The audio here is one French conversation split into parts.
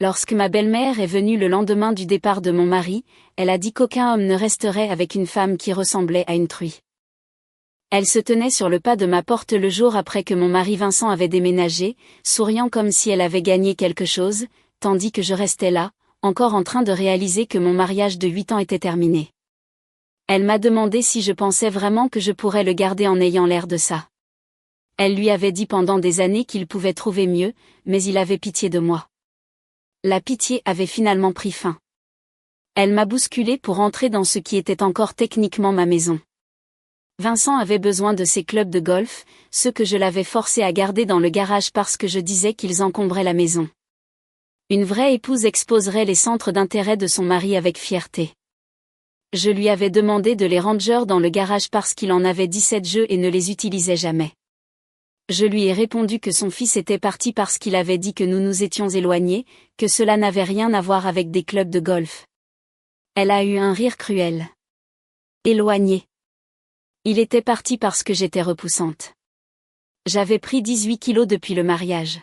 Lorsque ma belle-mère est venue le lendemain du départ de mon mari, elle a dit qu'aucun homme ne resterait avec une femme qui ressemblait à une truie. Elle se tenait sur le pas de ma porte le jour après que mon mari Vincent avait déménagé, souriant comme si elle avait gagné quelque chose, tandis que je restais là, encore en train de réaliser que mon mariage de 8 ans était terminé. Elle m'a demandé si je pensais vraiment que je pourrais le garder en ayant l'air de ça. Elle lui avait dit pendant des années qu'il pouvait trouver mieux, mais il avait pitié de moi. La pitié avait finalement pris fin. Elle m'a bousculé pour entrer dans ce qui était encore techniquement ma maison. Vincent avait besoin de ses clubs de golf, ceux que je l'avais forcé à garder dans le garage parce que je disais qu'ils encombraient la maison. Une vraie épouse exposerait les centres d'intérêt de son mari avec fierté. Je lui avais demandé de les ranger dans le garage parce qu'il en avait 17 jeux et ne les utilisait jamais. Je lui ai répondu que son fils était parti parce qu'il avait dit que nous nous étions éloignés, que cela n'avait rien à voir avec des clubs de golf. Elle a eu un rire cruel. Éloigné. Il était parti parce que j'étais repoussante. J'avais pris 18 kilos depuis le mariage.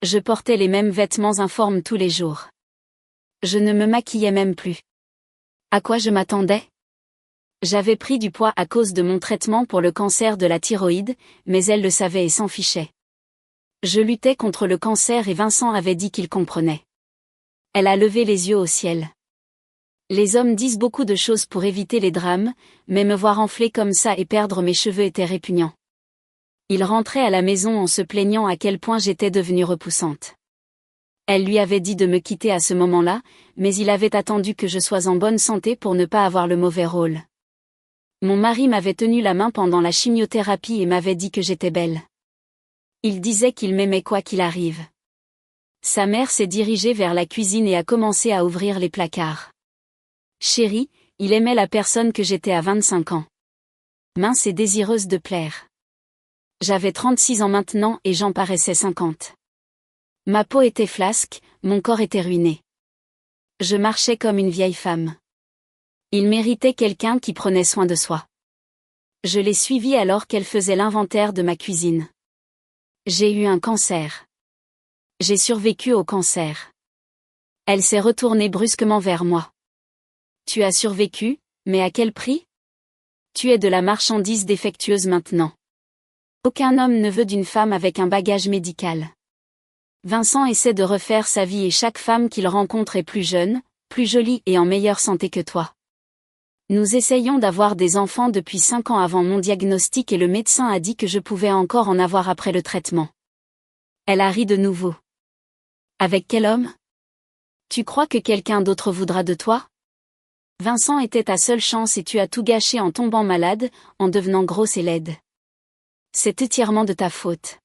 Je portais les mêmes vêtements informes tous les jours. Je ne me maquillais même plus. À quoi je m'attendais ? J'avais pris du poids à cause de mon traitement pour le cancer de la thyroïde, mais elle le savait et s'en fichait. Je luttais contre le cancer et Vincent avait dit qu'il comprenait. Elle a levé les yeux au ciel. Les hommes disent beaucoup de choses pour éviter les drames, mais me voir enfler comme ça et perdre mes cheveux était répugnant. Il rentrait à la maison en se plaignant à quel point j'étais devenue repoussante. Elle lui avait dit de me quitter à ce moment-là, mais il avait attendu que je sois en bonne santé pour ne pas avoir le mauvais rôle. Mon mari m'avait tenu la main pendant la chimiothérapie et m'avait dit que j'étais belle. Il disait qu'il m'aimait quoi qu'il arrive. Sa mère s'est dirigée vers la cuisine et a commencé à ouvrir les placards. Chérie, il aimait la personne que j'étais à 25 ans. Mince et désireuse de plaire. J'avais 36 ans maintenant et j'en paraissais 50. Ma peau était flasque, mon corps était ruiné. Je marchais comme une vieille femme. Il méritait quelqu'un qui prenait soin de soi. Je l'ai suivie alors qu'elle faisait l'inventaire de ma cuisine. J'ai eu un cancer. J'ai survécu au cancer. Elle s'est retournée brusquement vers moi. Tu as survécu, mais à quel prix ? Tu es de la marchandise défectueuse maintenant. Aucun homme ne veut d'une femme avec un bagage médical. Vincent essaie de refaire sa vie et chaque femme qu'il rencontre est plus jeune, plus jolie et en meilleure santé que toi. Nous essayons d'avoir des enfants depuis 5 ans avant mon diagnostic et le médecin a dit que je pouvais encore en avoir après le traitement. Elle a ri de nouveau. Avec quel homme ? Tu crois que quelqu'un d'autre voudra de toi ? Vincent était ta seule chance et tu as tout gâché en tombant malade, en devenant grosse et laide. C'est entièrement de ta faute.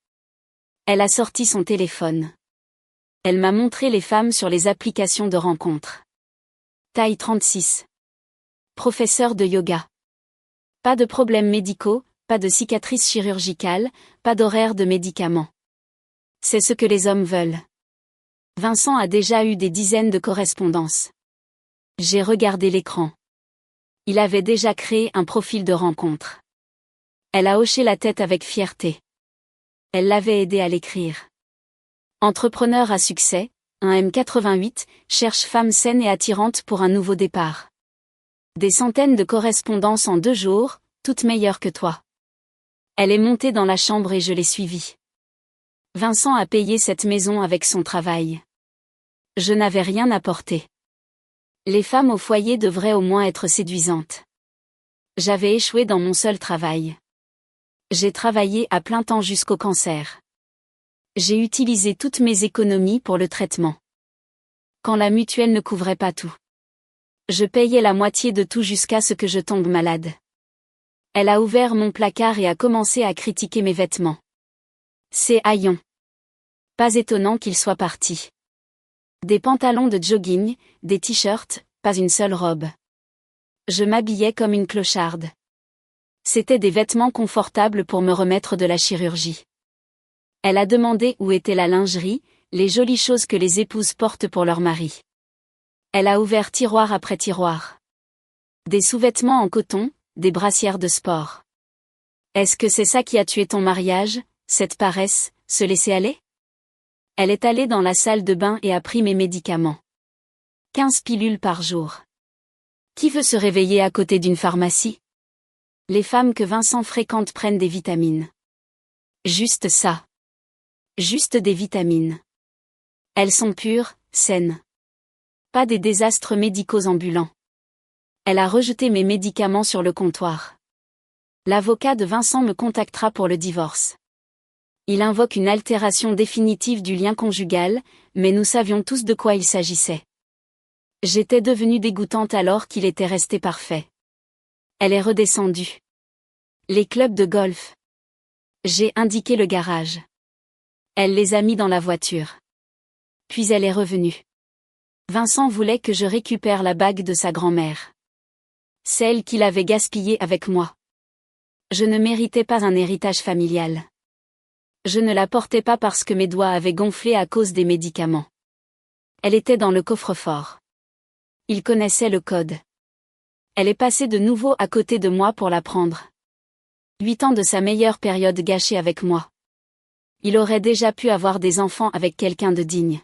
Elle a sorti son téléphone. Elle m'a montré les femmes sur les applications de rencontres. Taille 36. Professeur de yoga. Pas de problèmes médicaux, pas de cicatrices chirurgicales, pas d'horaire de médicaments. C'est ce que les hommes veulent. Vincent a déjà eu des dizaines de correspondances. J'ai regardé l'écran. Il avait déjà créé un profil de rencontre. Elle a hoché la tête avec fierté. Elle l'avait aidé à l'écrire. Entrepreneur à succès, un M88, cherche femme saine et attirante pour un nouveau départ. Des centaines de correspondances en 2 jours, toutes meilleures que toi. Elle est montée dans la chambre et je l'ai suivie. Vincent a payé cette maison avec son travail. Je n'avais rien apporté. Les femmes au foyer devraient au moins être séduisantes. J'avais échoué dans mon seul travail. J'ai travaillé à plein temps jusqu'au cancer. J'ai utilisé toutes mes économies pour le traitement. Quand la mutuelle ne couvrait pas tout. Je payais la moitié de tout jusqu'à ce que je tombe malade. Elle a ouvert mon placard et a commencé à critiquer mes vêtements. C'est haillon. Pas étonnant qu'il soit parti. Des pantalons de jogging, des t-shirts, pas une seule robe. Je m'habillais comme une clocharde. C'était des vêtements confortables pour me remettre de la chirurgie. Elle a demandé où était la lingerie, les jolies choses que les épouses portent pour leur mari. Elle a ouvert tiroir après tiroir. Des sous-vêtements en coton, des brassières de sport. Est-ce que c'est ça qui a tué ton mariage, cette paresse, se laisser aller ? Elle est allée dans la salle de bain et a pris mes médicaments. 15 pilules par jour. Qui veut se réveiller à côté d'une pharmacie? Les femmes que Vincent fréquente prennent des vitamines. Juste ça. Juste des vitamines. Elles sont pures, saines. Pas des désastres médicaux ambulants. Elle a rejeté mes médicaments sur le comptoir. L'avocat de Vincent me contactera pour le divorce. Il invoque une altération définitive du lien conjugal, mais nous savions tous de quoi il s'agissait. J'étais devenue dégoûtante alors qu'il était resté parfait. Elle est redescendue. Les clubs de golf. J'ai indiqué le garage. Elle les a mis dans la voiture. Puis elle est revenue. Vincent voulait que je récupère la bague de sa grand-mère. Celle qu'il avait gaspillée avec moi. Je ne méritais pas un héritage familial. Je ne la portais pas parce que mes doigts avaient gonflé à cause des médicaments. Elle était dans le coffre-fort. Il connaissait le code. Elle est passée de nouveau à côté de moi pour la prendre. 8 ans de sa meilleure période gâchée avec moi. Il aurait déjà pu avoir des enfants avec quelqu'un de digne.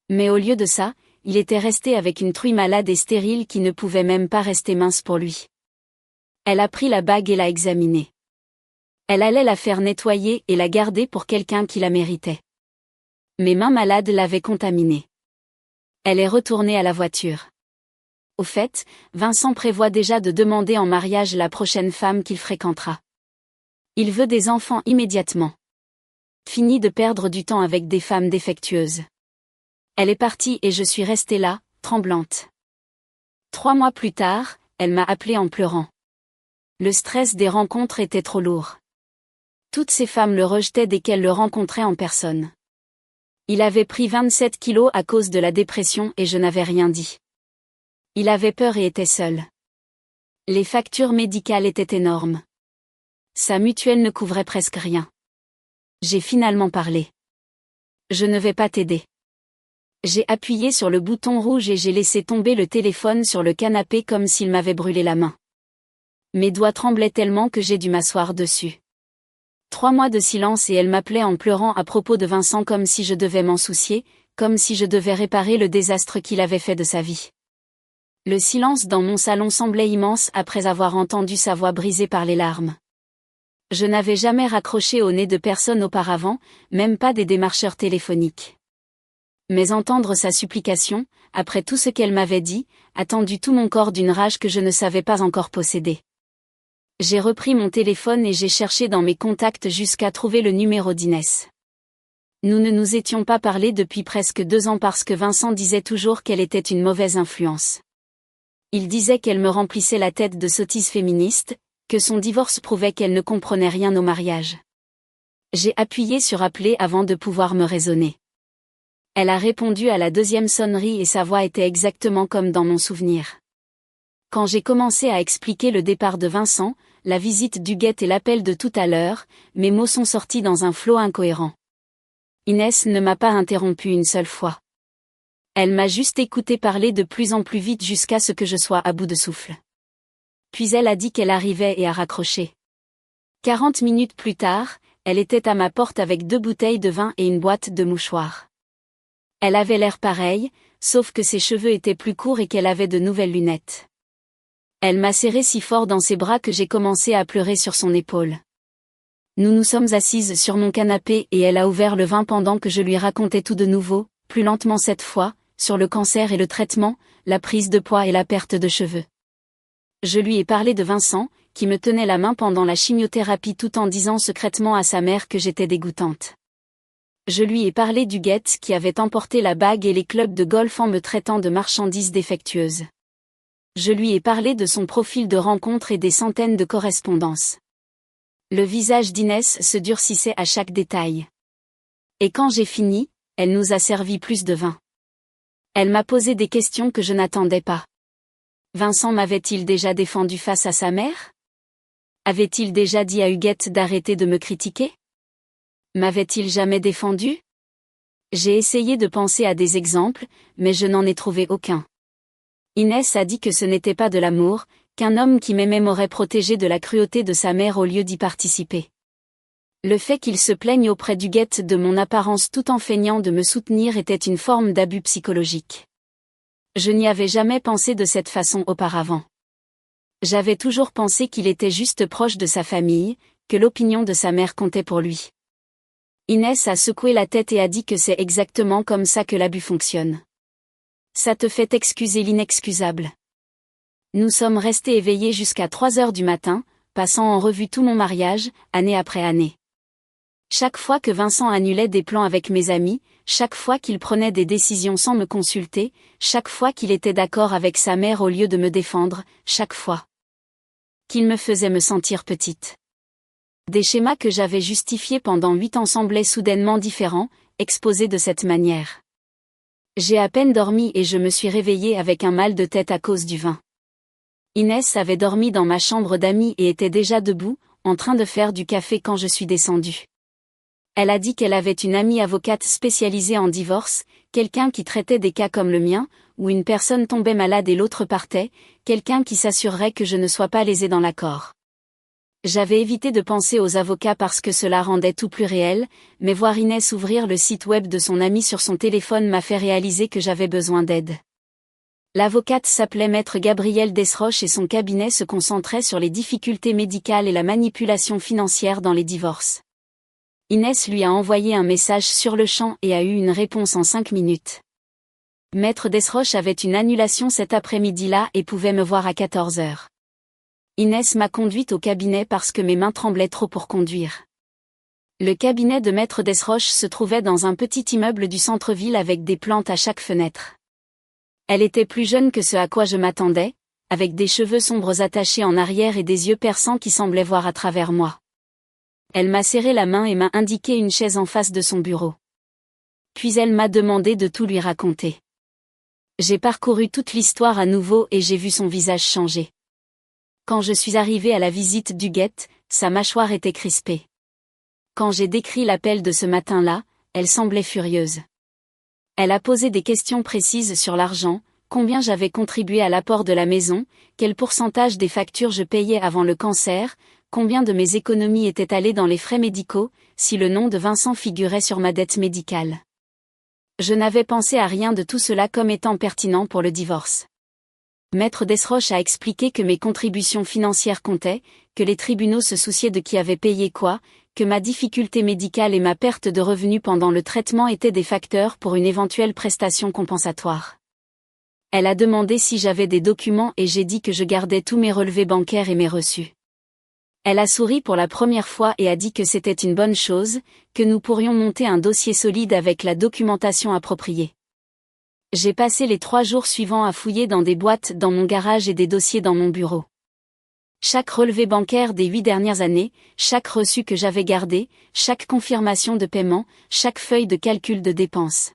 Mais au lieu de ça, il était resté avec une truie malade et stérile qui ne pouvait même pas rester mince pour lui. Elle a pris la bague et l'a examinée. Elle allait la faire nettoyer et la garder pour quelqu'un qui la méritait. Mes mains malades l'avaient contaminée. Elle est retournée à la voiture. Au fait, Vincent prévoit déjà de demander en mariage la prochaine femme qu'il fréquentera. Il veut des enfants immédiatement. Fini de perdre du temps avec des femmes défectueuses. Elle est partie et je suis restée là, tremblante. 3 mois plus tard, elle m'a appelée en pleurant. Le stress des rencontres était trop lourd. Toutes ces femmes le rejetaient dès qu'elles le rencontraient en personne. Il avait pris 27 kilos à cause de la dépression et je n'avais rien dit. Il avait peur et était seul. Les factures médicales étaient énormes. Sa mutuelle ne couvrait presque rien. J'ai finalement parlé. Je ne vais pas t'aider. J'ai appuyé sur le bouton rouge et j'ai laissé tomber le téléphone sur le canapé comme s'il m'avait brûlé la main. Mes doigts tremblaient tellement que j'ai dû m'asseoir dessus. 3 mois de silence et elle m'appelait en pleurant à propos de Vincent comme si je devais m'en soucier, comme si je devais réparer le désastre qu'il avait fait de sa vie. Le silence dans mon salon semblait immense après avoir entendu sa voix brisée par les larmes. Je n'avais jamais raccroché au nez de personne auparavant, même pas des démarcheurs téléphoniques. Mais entendre sa supplication, après tout ce qu'elle m'avait dit, a tendu tout mon corps d'une rage que je ne savais pas encore posséder. J'ai repris mon téléphone et j'ai cherché dans mes contacts jusqu'à trouver le numéro d'Inès. Nous ne nous étions pas parlé depuis presque 2 ans parce que Vincent disait toujours qu'elle était une mauvaise influence. Il disait qu'elle me remplissait la tête de sottises féministes, que son divorce prouvait qu'elle ne comprenait rien au mariage. J'ai appuyé sur appeler avant de pouvoir me raisonner. Elle a répondu à la 2e sonnerie et sa voix était exactement comme dans mon souvenir. Quand j'ai commencé à expliquer le départ de Vincent, la visite d'Huguette et l'appel de tout à l'heure, mes mots sont sortis dans un flot incohérent. Inès ne m'a pas interrompu une seule fois. Elle m'a juste écouté parler de plus en plus vite jusqu'à ce que je sois à bout de souffle. Puis elle a dit qu'elle arrivait et a raccroché. 40 minutes plus tard, elle était à ma porte avec 2 bouteilles de vin et une boîte de mouchoirs. Elle avait l'air pareille, sauf que ses cheveux étaient plus courts et qu'elle avait de nouvelles lunettes. Elle m'a serré si fort dans ses bras que j'ai commencé à pleurer sur son épaule. Nous nous sommes assises sur mon canapé et elle a ouvert le vin pendant que je lui racontais tout de nouveau, plus lentement cette fois, sur le cancer et le traitement, la prise de poids et la perte de cheveux. Je lui ai parlé de Vincent, qui me tenait la main pendant la chimiothérapie tout en disant secrètement à sa mère que j'étais dégoûtante. Je lui ai parlé d'Huguette qui avait emporté la bague et les clubs de golf en me traitant de marchandise défectueuse. Je lui ai parlé de son profil de rencontre et des centaines de correspondances. Le visage d'Inès se durcissait à chaque détail. Et quand j'ai fini, elle nous a servi plus de vin. Elle m'a posé des questions que je n'attendais pas. Vincent m'avait-il déjà défendu face à sa mère? Avait-il déjà dit à Huguette d'arrêter de me critiquer? M'avait-il jamais défendu? J'ai essayé de penser à des exemples, mais je n'en ai trouvé aucun. Inès a dit que ce n'était pas de l'amour, qu'un homme qui m'aimait m'aurait protégé de la cruauté de sa mère au lieu d'y participer. Le fait qu'il se plaigne auprès d'Huguette de mon apparence tout en feignant de me soutenir était une forme d'abus psychologique. Je n'y avais jamais pensé de cette façon auparavant. J'avais toujours pensé qu'il était juste proche de sa famille, que l'opinion de sa mère comptait pour lui. Inès a secoué la tête et a dit que c'est exactement comme ça que l'abus fonctionne. Ça te fait excuser l'inexcusable. Nous sommes restés éveillés jusqu'à 3 heures du matin, passant en revue tout mon mariage, année après année. Chaque fois que Vincent annulait des plans avec mes amis, chaque fois qu'il prenait des décisions sans me consulter, chaque fois qu'il était d'accord avec sa mère au lieu de me défendre, chaque fois qu'il me faisait me sentir petite. Des schémas que j'avais justifiés pendant 8 ans semblaient soudainement différents, exposés de cette manière. J'ai à peine dormi et je me suis réveillée avec un mal de tête à cause du vin. Inès avait dormi dans ma chambre d'amis et était déjà debout, en train de faire du café quand je suis descendue. Elle a dit qu'elle avait une amie avocate spécialisée en divorce, quelqu'un qui traitait des cas comme le mien, où une personne tombait malade et l'autre partait, quelqu'un qui s'assurerait que je ne sois pas lésée dans l'accord. J'avais évité de penser aux avocats parce que cela rendait tout plus réel, mais voir Inès ouvrir le site web de son amie sur son téléphone m'a fait réaliser que j'avais besoin d'aide. L'avocate s'appelait Maître Gabrielle Desroches et son cabinet se concentrait sur les difficultés médicales et la manipulation financière dans les divorces. Inès lui a envoyé un message sur le champ et a eu une réponse en 5 minutes. Maître Desroches avait une annulation cet après-midi-là et pouvait me voir à 14 heures. Inès m'a conduite au cabinet parce que mes mains tremblaient trop pour conduire. Le cabinet de Maître Desroches se trouvait dans un petit immeuble du centre-ville avec des plantes à chaque fenêtre. Elle était plus jeune que ce à quoi je m'attendais, avec des cheveux sombres attachés en arrière et des yeux perçants qui semblaient voir à travers moi. Elle m'a serré la main et m'a indiqué une chaise en face de son bureau. Puis elle m'a demandé de tout lui raconter. J'ai parcouru toute l'histoire à nouveau et j'ai vu son visage changer. Quand je suis arrivée à la visite d'Huguette, sa mâchoire était crispée. Quand j'ai décrit l'appel de ce matin-là, elle semblait furieuse. Elle a posé des questions précises sur l'argent, combien j'avais contribué à l'apport de la maison, quel pourcentage des factures je payais avant le cancer, combien de mes économies étaient allées dans les frais médicaux, si le nom de Vincent figurait sur ma dette médicale. Je n'avais pensé à rien de tout cela comme étant pertinent pour le divorce. Maître Desroches a expliqué que mes contributions financières comptaient, que les tribunaux se souciaient de qui avait payé quoi, que ma difficulté médicale et ma perte de revenus pendant le traitement étaient des facteurs pour une éventuelle prestation compensatoire. Elle a demandé si j'avais des documents et j'ai dit que je gardais tous mes relevés bancaires et mes reçus. Elle a souri pour la première fois et a dit que c'était une bonne chose, que nous pourrions monter un dossier solide avec la documentation appropriée. J'ai passé les 3 jours suivants à fouiller dans des boîtes dans mon garage et des dossiers dans mon bureau. Chaque relevé bancaire des 8 dernières années, chaque reçu que j'avais gardé, chaque confirmation de paiement, chaque feuille de calcul de dépenses.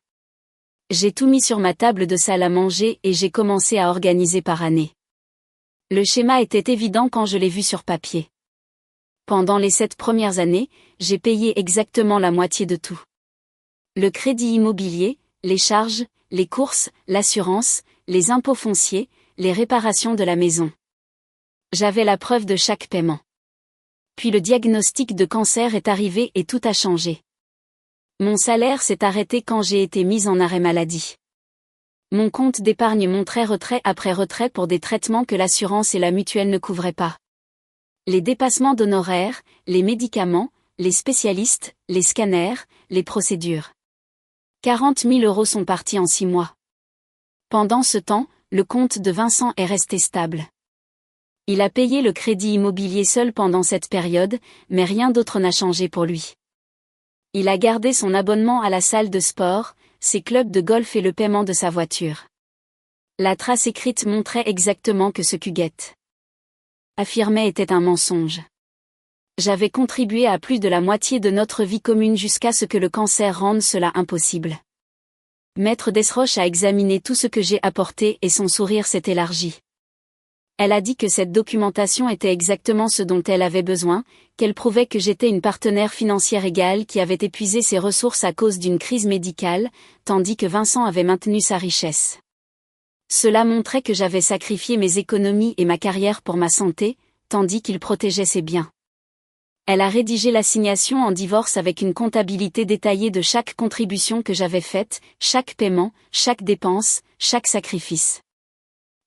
J'ai tout mis sur ma table de salle à manger et j'ai commencé à organiser par année. Le schéma était évident quand je l'ai vu sur papier. Pendant les 7 premières années, j'ai payé exactement la moitié de tout. Le crédit immobilier, les charges, les courses, l'assurance, les impôts fonciers, les réparations de la maison. J'avais la preuve de chaque paiement. Puis le diagnostic de cancer est arrivé et tout a changé. Mon salaire s'est arrêté quand j'ai été mise en arrêt maladie. Mon compte d'épargne montrait retrait après retrait pour des traitements que l'assurance et la mutuelle ne couvraient pas. Les dépassements d'honoraires, les médicaments, les spécialistes, les scanners, les procédures. 40 000 € sont partis en 6 mois. Pendant ce temps, le compte de Vincent est resté stable. Il a payé le crédit immobilier seul pendant cette période, mais rien d'autre n'a changé pour lui. Il a gardé son abonnement à la salle de sport, ses clubs de golf et le paiement de sa voiture. La trace écrite montrait exactement que ce qu'Huguette affirmait était un mensonge. J'avais contribué à plus de la moitié de notre vie commune jusqu'à ce que le cancer rende cela impossible. Maître Desroches a examiné tout ce que j'ai apporté et son sourire s'est élargi. Elle a dit que cette documentation était exactement ce dont elle avait besoin, qu'elle prouvait que j'étais une partenaire financière égale qui avait épuisé ses ressources à cause d'une crise médicale, tandis que Vincent avait maintenu sa richesse. Cela montrait que j'avais sacrifié mes économies et ma carrière pour ma santé, tandis qu'il protégeait ses biens. Elle a rédigé l'assignation en divorce avec une comptabilité détaillée de chaque contribution que j'avais faite, chaque paiement, chaque dépense, chaque sacrifice.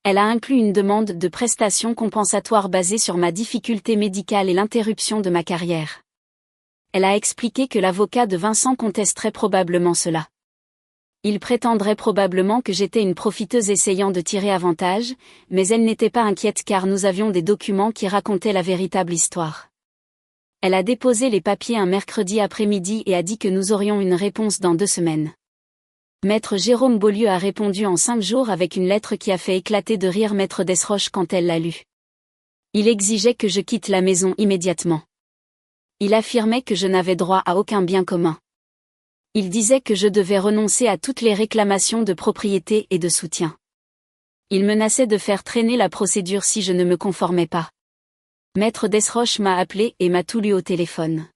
Elle a inclus une demande de prestations compensatoires basée sur ma difficulté médicale et l'interruption de ma carrière. Elle a expliqué que l'avocat de Vincent contesterait probablement cela. Il prétendrait probablement que j'étais une profiteuse essayant de tirer avantage, mais elle n'était pas inquiète car nous avions des documents qui racontaient la véritable histoire. Elle a déposé les papiers un mercredi après-midi et a dit que nous aurions une réponse dans 2 semaines. Maître Jérôme Beaulieu a répondu en 5 jours avec une lettre qui a fait éclater de rire Maître Desroches quand elle l'a lue. Il exigeait que je quitte la maison immédiatement. Il affirmait que je n'avais droit à aucun bien commun. Il disait que je devais renoncer à toutes les réclamations de propriété et de soutien. Il menaçait de faire traîner la procédure si je ne me conformais pas. Maître Desroches m'a appelé et m'a tout lu au téléphone.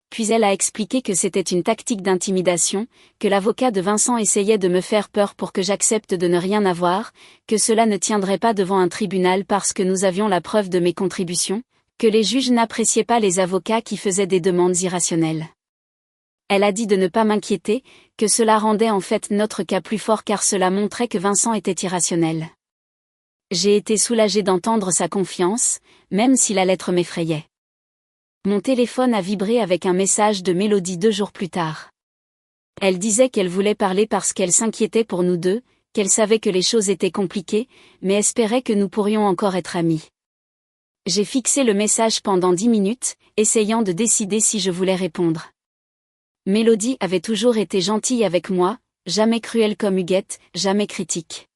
Puis elle a expliqué que c'était une tactique d'intimidation, que l'avocat de Vincent essayait de me faire peur pour que j'accepte de ne rien avoir, que cela ne tiendrait pas devant un tribunal parce que nous avions la preuve de mes contributions, que les juges n'appréciaient pas les avocats qui faisaient des demandes irrationnelles. Elle a dit de ne pas m'inquiéter, que cela rendait en fait notre cas plus fort car cela montrait que Vincent était irrationnel. J'ai été soulagée d'entendre sa confiance, même si la lettre m'effrayait. Mon téléphone a vibré avec un message de Mélodie 2 jours plus tard. Elle disait qu'elle voulait parler parce qu'elle s'inquiétait pour nous deux, qu'elle savait que les choses étaient compliquées, mais espérait que nous pourrions encore être amis. J'ai fixé le message pendant 10 minutes, essayant de décider si je voulais répondre. Mélodie avait toujours été gentille avec moi, jamais cruelle comme Huguette, jamais critique.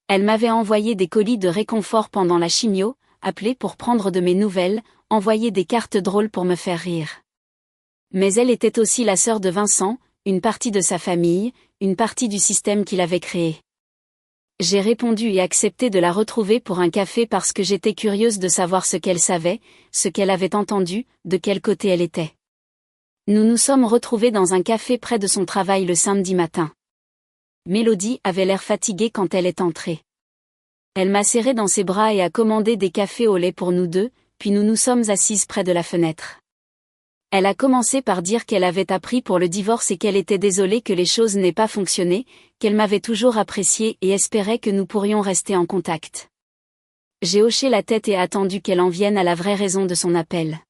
Elle m'avait envoyé des colis de réconfort pendant la chimio, appelé pour prendre de mes nouvelles, envoyé des cartes drôles pour me faire rire. Mais elle était aussi la sœur de Vincent, une partie de sa famille, une partie du système qu'il avait créé. J'ai répondu et accepté de la retrouver pour un café parce que j'étais curieuse de savoir ce qu'elle savait, ce qu'elle avait entendu, de quel côté elle était. Nous nous sommes retrouvés dans un café près de son travail le samedi matin. Mélodie avait l'air fatiguée quand elle est entrée. Elle m'a serré dans ses bras et a commandé des cafés au lait pour nous deux, puis nous nous sommes assises près de la fenêtre. Elle a commencé par dire qu'elle avait appris pour le divorce et qu'elle était désolée que les choses n'aient pas fonctionné, qu'elle m'avait toujours appréciée et espérait que nous pourrions rester en contact. J'ai hoché la tête et attendu qu'elle en vienne à la vraie raison de son appel.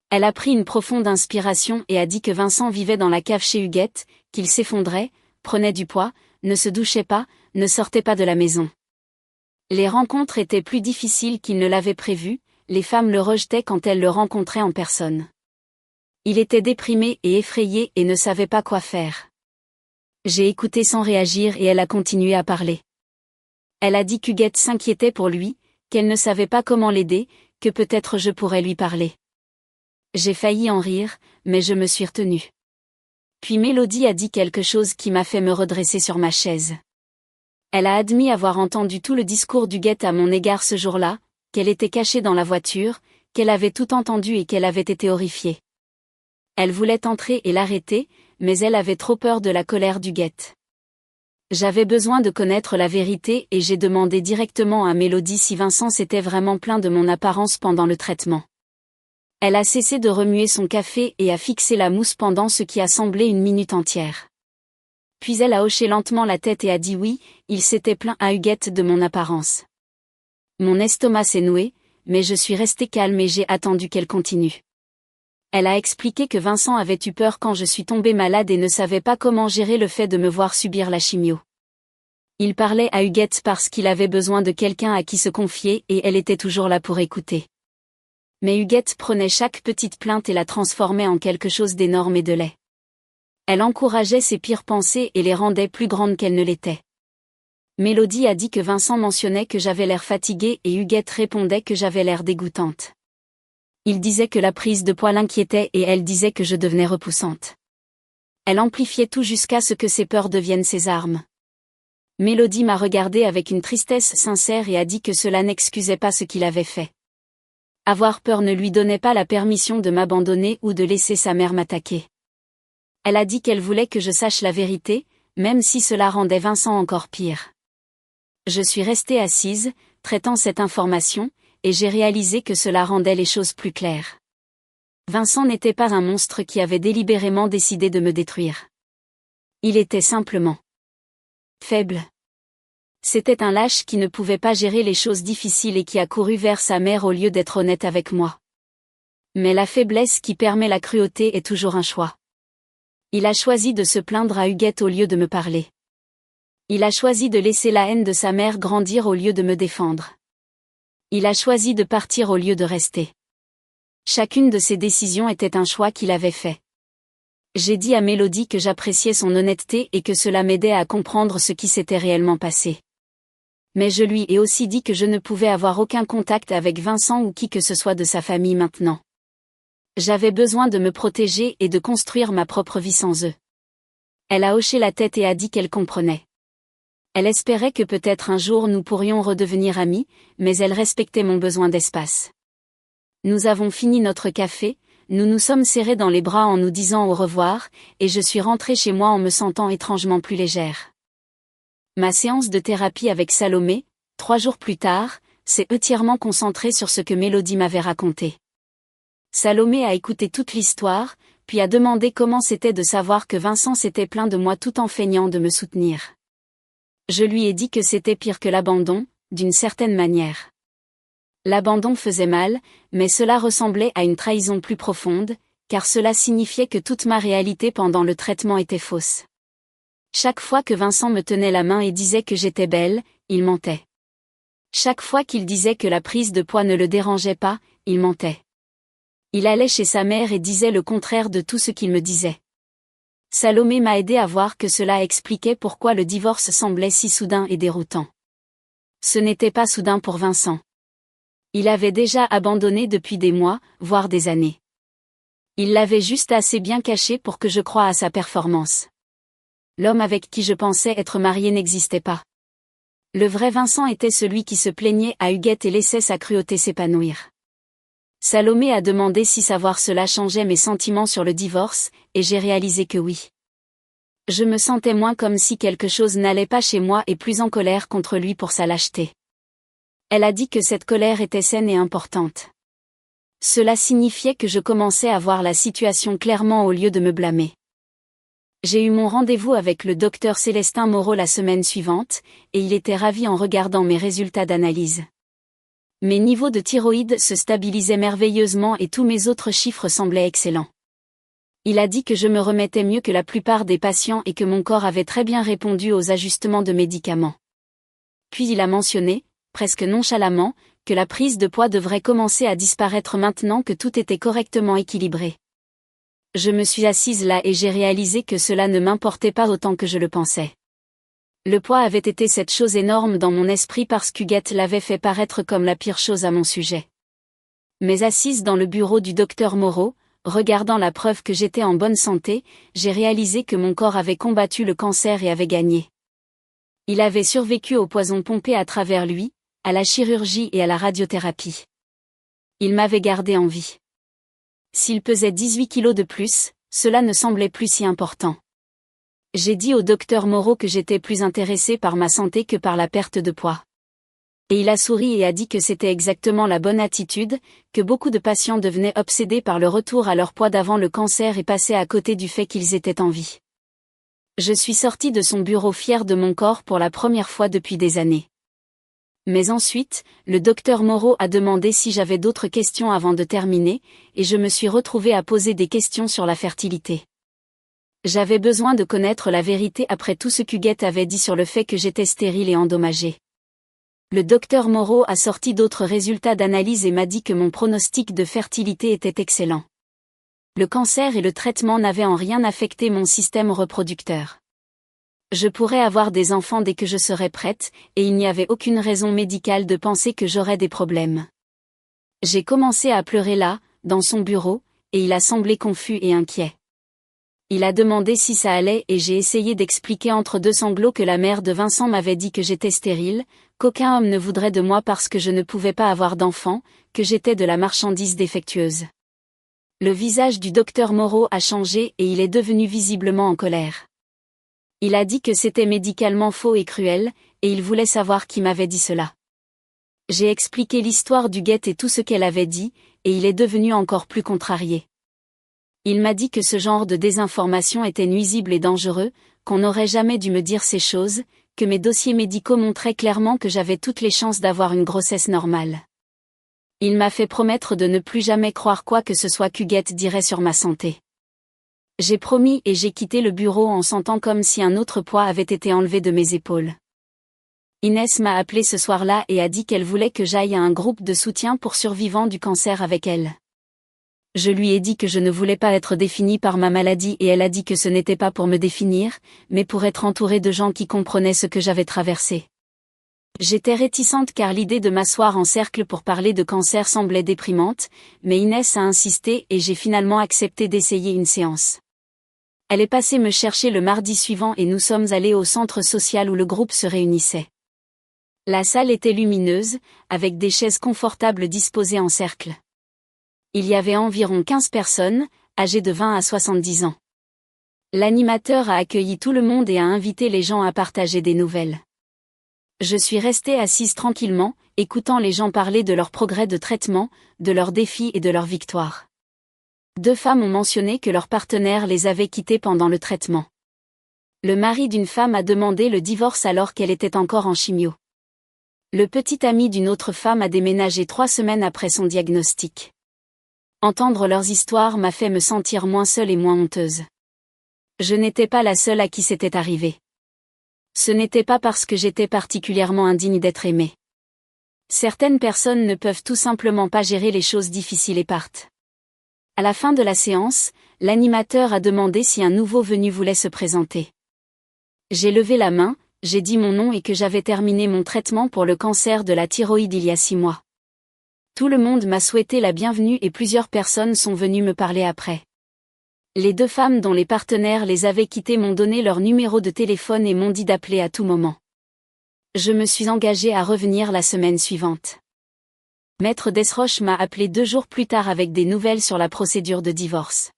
Elle a pris une profonde inspiration et a dit que Vincent vivait dans la cave chez Huguette, qu'il s'effondrait, prenait du poids, ne se douchait pas, ne sortait pas de la maison. Les rencontres étaient plus difficiles qu'il ne l'avait prévu, les femmes le rejetaient quand elles le rencontraient en personne. Il était déprimé et effrayé et ne savait pas quoi faire. J'ai écouté sans réagir et elle a continué à parler. Elle a dit qu'Huguette s'inquiétait pour lui, qu'elle ne savait pas comment l'aider, que peut-être je pourrais lui parler. J'ai failli en rire, mais je me suis retenue. Puis Mélodie a dit quelque chose qui m'a fait me redresser sur ma chaise. Elle a admis avoir entendu tout le discours d'Huguette à mon égard ce jour-là, qu'elle était cachée dans la voiture, qu'elle avait tout entendu et qu'elle avait été horrifiée. Elle voulait entrer et l'arrêter, mais elle avait trop peur de la colère d'Huguette. J'avais besoin de connaître la vérité et j'ai demandé directement à Mélodie si Vincent s'était vraiment plaint de mon apparence pendant le traitement. Elle a cessé de remuer son café et a fixé la mousse pendant ce qui a semblé une minute entière. Puis elle a hoché lentement la tête et a dit oui, il s'était plaint à Huguette de mon apparence. Mon estomac s'est noué, mais je suis restée calme et j'ai attendu qu'elle continue. Elle a expliqué que Vincent avait eu peur quand je suis tombée malade et ne savait pas comment gérer le fait de me voir subir la chimio. Il parlait à Huguette parce qu'il avait besoin de quelqu'un à qui se confier et elle était toujours là pour écouter. Mais Huguette prenait chaque petite plainte et la transformait en quelque chose d'énorme et de laid. Elle encourageait ses pires pensées et les rendait plus grandes qu'elles ne l'étaient. Mélodie a dit que Vincent mentionnait que j'avais l'air fatiguée et Huguette répondait que j'avais l'air dégoûtante. Il disait que la prise de poids l'inquiétait et elle disait que je devenais repoussante. Elle amplifiait tout jusqu'à ce que ses peurs deviennent ses armes. Mélodie m'a regardée avec une tristesse sincère et a dit que cela n'excusait pas ce qu'il avait fait. Avoir peur ne lui donnait pas la permission de m'abandonner ou de laisser sa mère m'attaquer. Elle a dit qu'elle voulait que je sache la vérité, même si cela rendait Vincent encore pire. Je suis restée assise, traitant cette information, et j'ai réalisé que cela rendait les choses plus claires. Vincent n'était pas un monstre qui avait délibérément décidé de me détruire. Il était simplement faible. C'était un lâche qui ne pouvait pas gérer les choses difficiles et qui a couru vers sa mère au lieu d'être honnête avec moi. Mais la faiblesse qui permet la cruauté est toujours un choix. Il a choisi de se plaindre à Huguette au lieu de me parler. Il a choisi de laisser la haine de sa mère grandir au lieu de me défendre. Il a choisi de partir au lieu de rester. Chacune de ces décisions était un choix qu'il avait fait. J'ai dit à Mélodie que j'appréciais son honnêteté et que cela m'aidait à comprendre ce qui s'était réellement passé. Mais je lui ai aussi dit que je ne pouvais avoir aucun contact avec Vincent ou qui que ce soit de sa famille maintenant. J'avais besoin de me protéger et de construire ma propre vie sans eux. Elle a hoché la tête et a dit qu'elle comprenait. Elle espérait que peut-être un jour nous pourrions redevenir amis, mais elle respectait mon besoin d'espace. Nous avons fini notre café, nous nous sommes serrés dans les bras en nous disant au revoir, et je suis rentrée chez moi en me sentant étrangement plus légère. Ma séance de thérapie avec Salomé, 3 jours plus tard, s'est entièrement concentrée sur ce que Mélodie m'avait raconté. Salomé a écouté toute l'histoire, puis a demandé comment c'était de savoir que Vincent s'était plaint de moi tout en feignant de me soutenir. Je lui ai dit que c'était pire que l'abandon, d'une certaine manière. L'abandon faisait mal, mais cela ressemblait à une trahison plus profonde, car cela signifiait que toute ma réalité pendant le traitement était fausse. Chaque fois que Vincent me tenait la main et disait que j'étais belle, il mentait. Chaque fois qu'il disait que la prise de poids ne le dérangeait pas, il mentait. Il allait chez sa mère et disait le contraire de tout ce qu'il me disait. Salomé m'a aidé à voir que cela expliquait pourquoi le divorce semblait si soudain et déroutant. Ce n'était pas soudain pour Vincent. Il avait déjà abandonné depuis des mois, voire des années. Il l'avait juste assez bien caché pour que je croie à sa performance. L'homme avec qui je pensais être mariée n'existait pas. Le vrai Vincent était celui qui se plaignait à Huguette et laissait sa cruauté s'épanouir. Salomé a demandé si savoir cela changeait mes sentiments sur le divorce, et j'ai réalisé que oui. Je me sentais moins comme si quelque chose n'allait pas chez moi et plus en colère contre lui pour sa lâcheté. Elle a dit que cette colère était saine et importante. Cela signifiait que je commençais à voir la situation clairement au lieu de me blâmer. J'ai eu mon rendez-vous avec le docteur Célestin Moreau la semaine suivante, et il était ravi en regardant mes résultats d'analyse. Mes niveaux de thyroïde se stabilisaient merveilleusement et tous mes autres chiffres semblaient excellents. Il a dit que je me remettais mieux que la plupart des patients et que mon corps avait très bien répondu aux ajustements de médicaments. Puis il a mentionné, presque nonchalamment, que la prise de poids devrait commencer à disparaître maintenant que tout était correctement équilibré. Je me suis assise là et j'ai réalisé que cela ne m'importait pas autant que je le pensais. Le poids avait été cette chose énorme dans mon esprit parce qu'Huguette l'avait fait paraître comme la pire chose à mon sujet. Mais assise dans le bureau du docteur Moreau, regardant la preuve que j'étais en bonne santé, j'ai réalisé que mon corps avait combattu le cancer et avait gagné. Il avait survécu au poison pompé à travers lui, à la chirurgie et à la radiothérapie. Il m'avait gardé en vie. S'il pesait 18 kilos de plus, cela ne semblait plus si important. J'ai dit au docteur Moreau que j'étais plus intéressée par ma santé que par la perte de poids. Et il a souri et a dit que c'était exactement la bonne attitude, que beaucoup de patients devenaient obsédés par le retour à leur poids d'avant le cancer et passaient à côté du fait qu'ils étaient en vie. Je suis sortie de son bureau fière de mon corps pour la première fois depuis des années. Mais ensuite, le docteur Moreau a demandé si j'avais d'autres questions avant de terminer, et je me suis retrouvée à poser des questions sur la fertilité. J'avais besoin de connaître la vérité après tout ce qu'Huguette avait dit sur le fait que j'étais stérile et endommagée. Le docteur Moreau a sorti d'autres résultats d'analyse et m'a dit que mon pronostic de fertilité était excellent. Le cancer et le traitement n'avaient en rien affecté mon système reproducteur. Je pourrais avoir des enfants dès que je serais prête, et il n'y avait aucune raison médicale de penser que j'aurais des problèmes. J'ai commencé à pleurer là, dans son bureau, et il a semblé confus et inquiet. Il a demandé si ça allait et j'ai essayé d'expliquer entre deux sanglots que la mère de Vincent m'avait dit que j'étais stérile, qu'aucun homme ne voudrait de moi parce que je ne pouvais pas avoir d'enfant, que j'étais de la marchandise défectueuse. Le visage du docteur Moreau a changé et il est devenu visiblement en colère. Il a dit que c'était médicalement faux et cruel, et il voulait savoir qui m'avait dit cela. J'ai expliqué l'histoire d'Huguette et tout ce qu'elle avait dit, et il est devenu encore plus contrarié. Il m'a dit que ce genre de désinformation était nuisible et dangereux, qu'on n'aurait jamais dû me dire ces choses, que mes dossiers médicaux montraient clairement que j'avais toutes les chances d'avoir une grossesse normale. Il m'a fait promettre de ne plus jamais croire quoi que ce soit qu'Huguette dirait sur ma santé. J'ai promis et j'ai quitté le bureau en sentant comme si un autre poids avait été enlevé de mes épaules. Inès m'a appelé ce soir-là et a dit qu'elle voulait que j'aille à un groupe de soutien pour survivants du cancer avec elle. Je lui ai dit que je ne voulais pas être définie par ma maladie et elle a dit que ce n'était pas pour me définir, mais pour être entourée de gens qui comprenaient ce que j'avais traversé. J'étais réticente car l'idée de m'asseoir en cercle pour parler de cancer semblait déprimante, mais Inès a insisté et j'ai finalement accepté d'essayer une séance. Elle est passée me chercher le mardi suivant et nous sommes allés au centre social où le groupe se réunissait. La salle était lumineuse, avec des chaises confortables disposées en cercle. Il y avait environ 15 personnes, âgées de 20 à 70 ans. L'animateur a accueilli tout le monde et a invité les gens à partager des nouvelles. Je suis restée assise tranquillement, écoutant les gens parler de leurs progrès de traitement, de leurs défis et de leurs victoires. 2 femmes ont mentionné que leur partenaire les avait quittées pendant le traitement. Le mari d'une femme a demandé le divorce alors qu'elle était encore en chimio. Le petit ami d'une autre femme a déménagé 3 semaines après son diagnostic. Entendre leurs histoires m'a fait me sentir moins seule et moins honteuse. Je n'étais pas la seule à qui c'était arrivé. Ce n'était pas parce que j'étais particulièrement indigne d'être aimée. Certaines personnes ne peuvent tout simplement pas gérer les choses difficiles et partent. À la fin de la séance, l'animateur a demandé si un nouveau venu voulait se présenter. J'ai levé la main, j'ai dit mon nom et que j'avais terminé mon traitement pour le cancer de la thyroïde il y a 6 mois. Tout le monde m'a souhaité la bienvenue et plusieurs personnes sont venues me parler après. Les 2 femmes dont les partenaires les avaient quittées m'ont donné leur numéro de téléphone et m'ont dit d'appeler à tout moment. Je me suis engagée à revenir la semaine suivante. Maître Desroches m'a appelé 2 jours plus tard avec des nouvelles sur la procédure de divorce.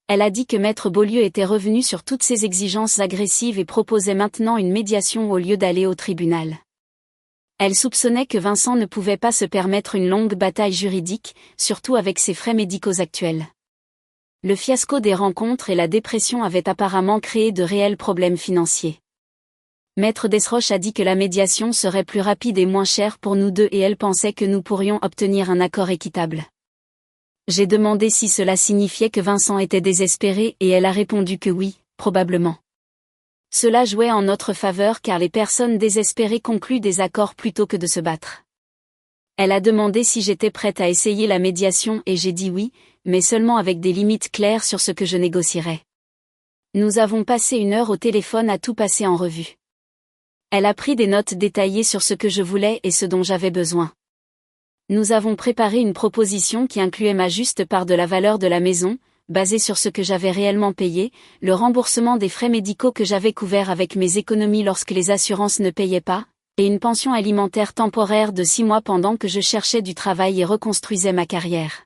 Elle a dit que Maître Beaulieu était revenu sur toutes ses exigences agressives et proposait maintenant une médiation au lieu d'aller au tribunal. Elle soupçonnait que Vincent ne pouvait pas se permettre une longue bataille juridique, surtout avec ses frais médicaux actuels. Le fiasco des rencontres et la dépression avaient apparemment créé de réels problèmes financiers. Maître Desroches a dit que la médiation serait plus rapide et moins chère pour nous deux et elle pensait que nous pourrions obtenir un accord équitable. J'ai demandé si cela signifiait que Vincent était désespéré et elle a répondu que oui, probablement. Cela jouait en notre faveur car les personnes désespérées concluent des accords plutôt que de se battre. Elle a demandé si j'étais prête à essayer la médiation et j'ai dit oui, mais seulement avec des limites claires sur ce que je négocierais. Nous avons passé 1 heure au téléphone à tout passer en revue. Elle a pris des notes détaillées sur ce que je voulais et ce dont j'avais besoin. Nous avons préparé une proposition qui incluait ma juste part de la valeur de la maison, basée sur ce que j'avais réellement payé, le remboursement des frais médicaux que j'avais couverts avec mes économies lorsque les assurances ne payaient pas, et une pension alimentaire temporaire de 6 mois pendant que je cherchais du travail et reconstruisais ma carrière.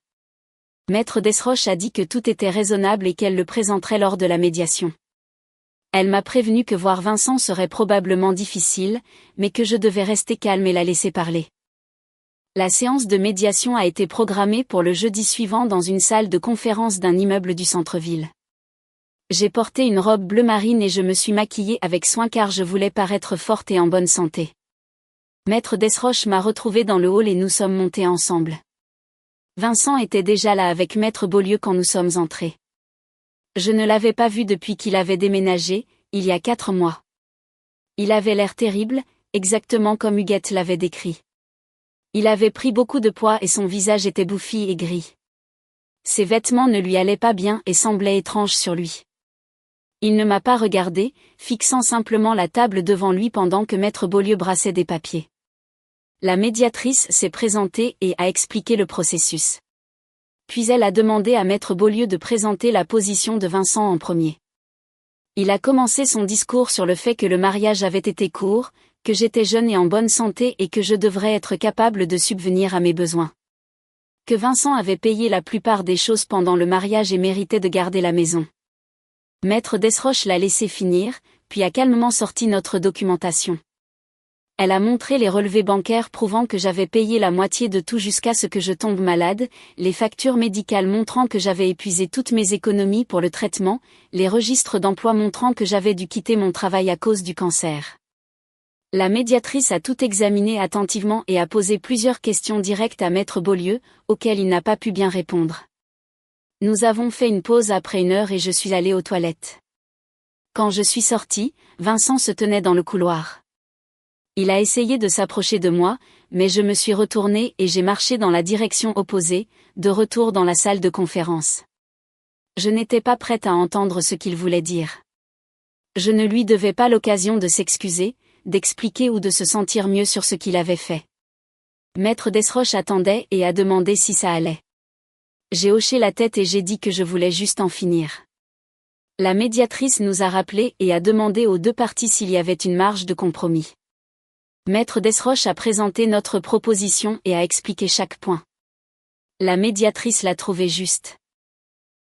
Maître Desroches a dit que tout était raisonnable et qu'elle le présenterait lors de la médiation. Elle m'a prévenu que voir Vincent serait probablement difficile, mais que je devais rester calme et la laisser parler. La séance de médiation a été programmée pour le jeudi suivant dans une salle de conférence d'un immeuble du centre-ville. J'ai porté une robe bleu marine et je me suis maquillée avec soin car je voulais paraître forte et en bonne santé. Maître Desroches m'a retrouvée dans le hall et nous sommes montés ensemble. Vincent était déjà là avec Maître Beaulieu quand nous sommes entrés. Je ne l'avais pas vu depuis qu'il avait déménagé, il y a 4 mois. Il avait l'air terrible, exactement comme Huguette l'avait décrit. Il avait pris beaucoup de poids et son visage était bouffi et gris. Ses vêtements ne lui allaient pas bien et semblaient étranges sur lui. Il ne m'a pas regardé, fixant simplement la table devant lui pendant que Maître Beaulieu brassait des papiers. La médiatrice s'est présentée et a expliqué le processus. Puis elle a demandé à Maître Beaulieu de présenter la position de Vincent en premier. Il a commencé son discours sur le fait que le mariage avait été court, que j'étais jeune et en bonne santé et que je devrais être capable de subvenir à mes besoins. Que Vincent avait payé la plupart des choses pendant le mariage et méritait de garder la maison. Maître Desroches l'a laissé finir, puis a calmement sorti notre documentation. Elle a montré les relevés bancaires prouvant que j'avais payé la moitié de tout jusqu'à ce que je tombe malade, les factures médicales montrant que j'avais épuisé toutes mes économies pour le traitement, les registres d'emploi montrant que j'avais dû quitter mon travail à cause du cancer. La médiatrice a tout examiné attentivement et a posé plusieurs questions directes à Maître Beaulieu, auxquelles il n'a pas pu bien répondre. Nous avons fait une pause après 1 heure et je suis allée aux toilettes. Quand je suis sortie, Vincent se tenait dans le couloir. Il a essayé de s'approcher de moi, mais je me suis retournée et j'ai marché dans la direction opposée, de retour dans la salle de conférence. Je n'étais pas prête à entendre ce qu'il voulait dire. Je ne lui devais pas l'occasion de s'excuser, d'expliquer ou de se sentir mieux sur ce qu'il avait fait. Maître Desroches attendait et a demandé si ça allait. J'ai hoché la tête et j'ai dit que je voulais juste en finir. La médiatrice nous a rappelé et a demandé aux deux parties s'il y avait une marge de compromis. Maître Desroches a présenté notre proposition et a expliqué chaque point. La médiatrice l'a trouvé juste.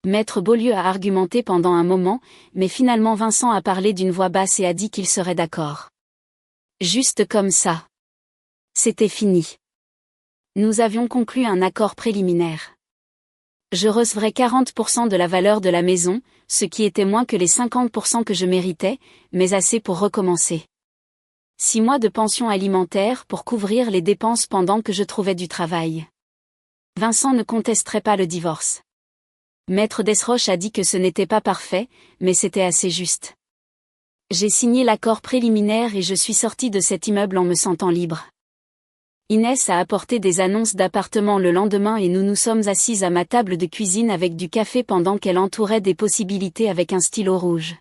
Maître Beaulieu a argumenté pendant un moment, mais finalement Vincent a parlé d'une voix basse et a dit qu'il serait d'accord. Juste comme ça. C'était fini. Nous avions conclu un accord préliminaire. Je recevrais 40% de la valeur de la maison, ce qui était moins que les 50% que je méritais, mais assez pour recommencer. 6 mois de pension alimentaire pour couvrir les dépenses pendant que je trouvais du travail. Vincent ne contesterait pas le divorce. Maître Desroches a dit que ce n'était pas parfait, mais c'était assez juste. J'ai signé l'accord préliminaire et je suis sortie de cet immeuble en me sentant libre. Inès a apporté des annonces d'appartements le lendemain et nous nous sommes assises à ma table de cuisine avec du café pendant qu'elle entourait des possibilités avec un stylo rouge.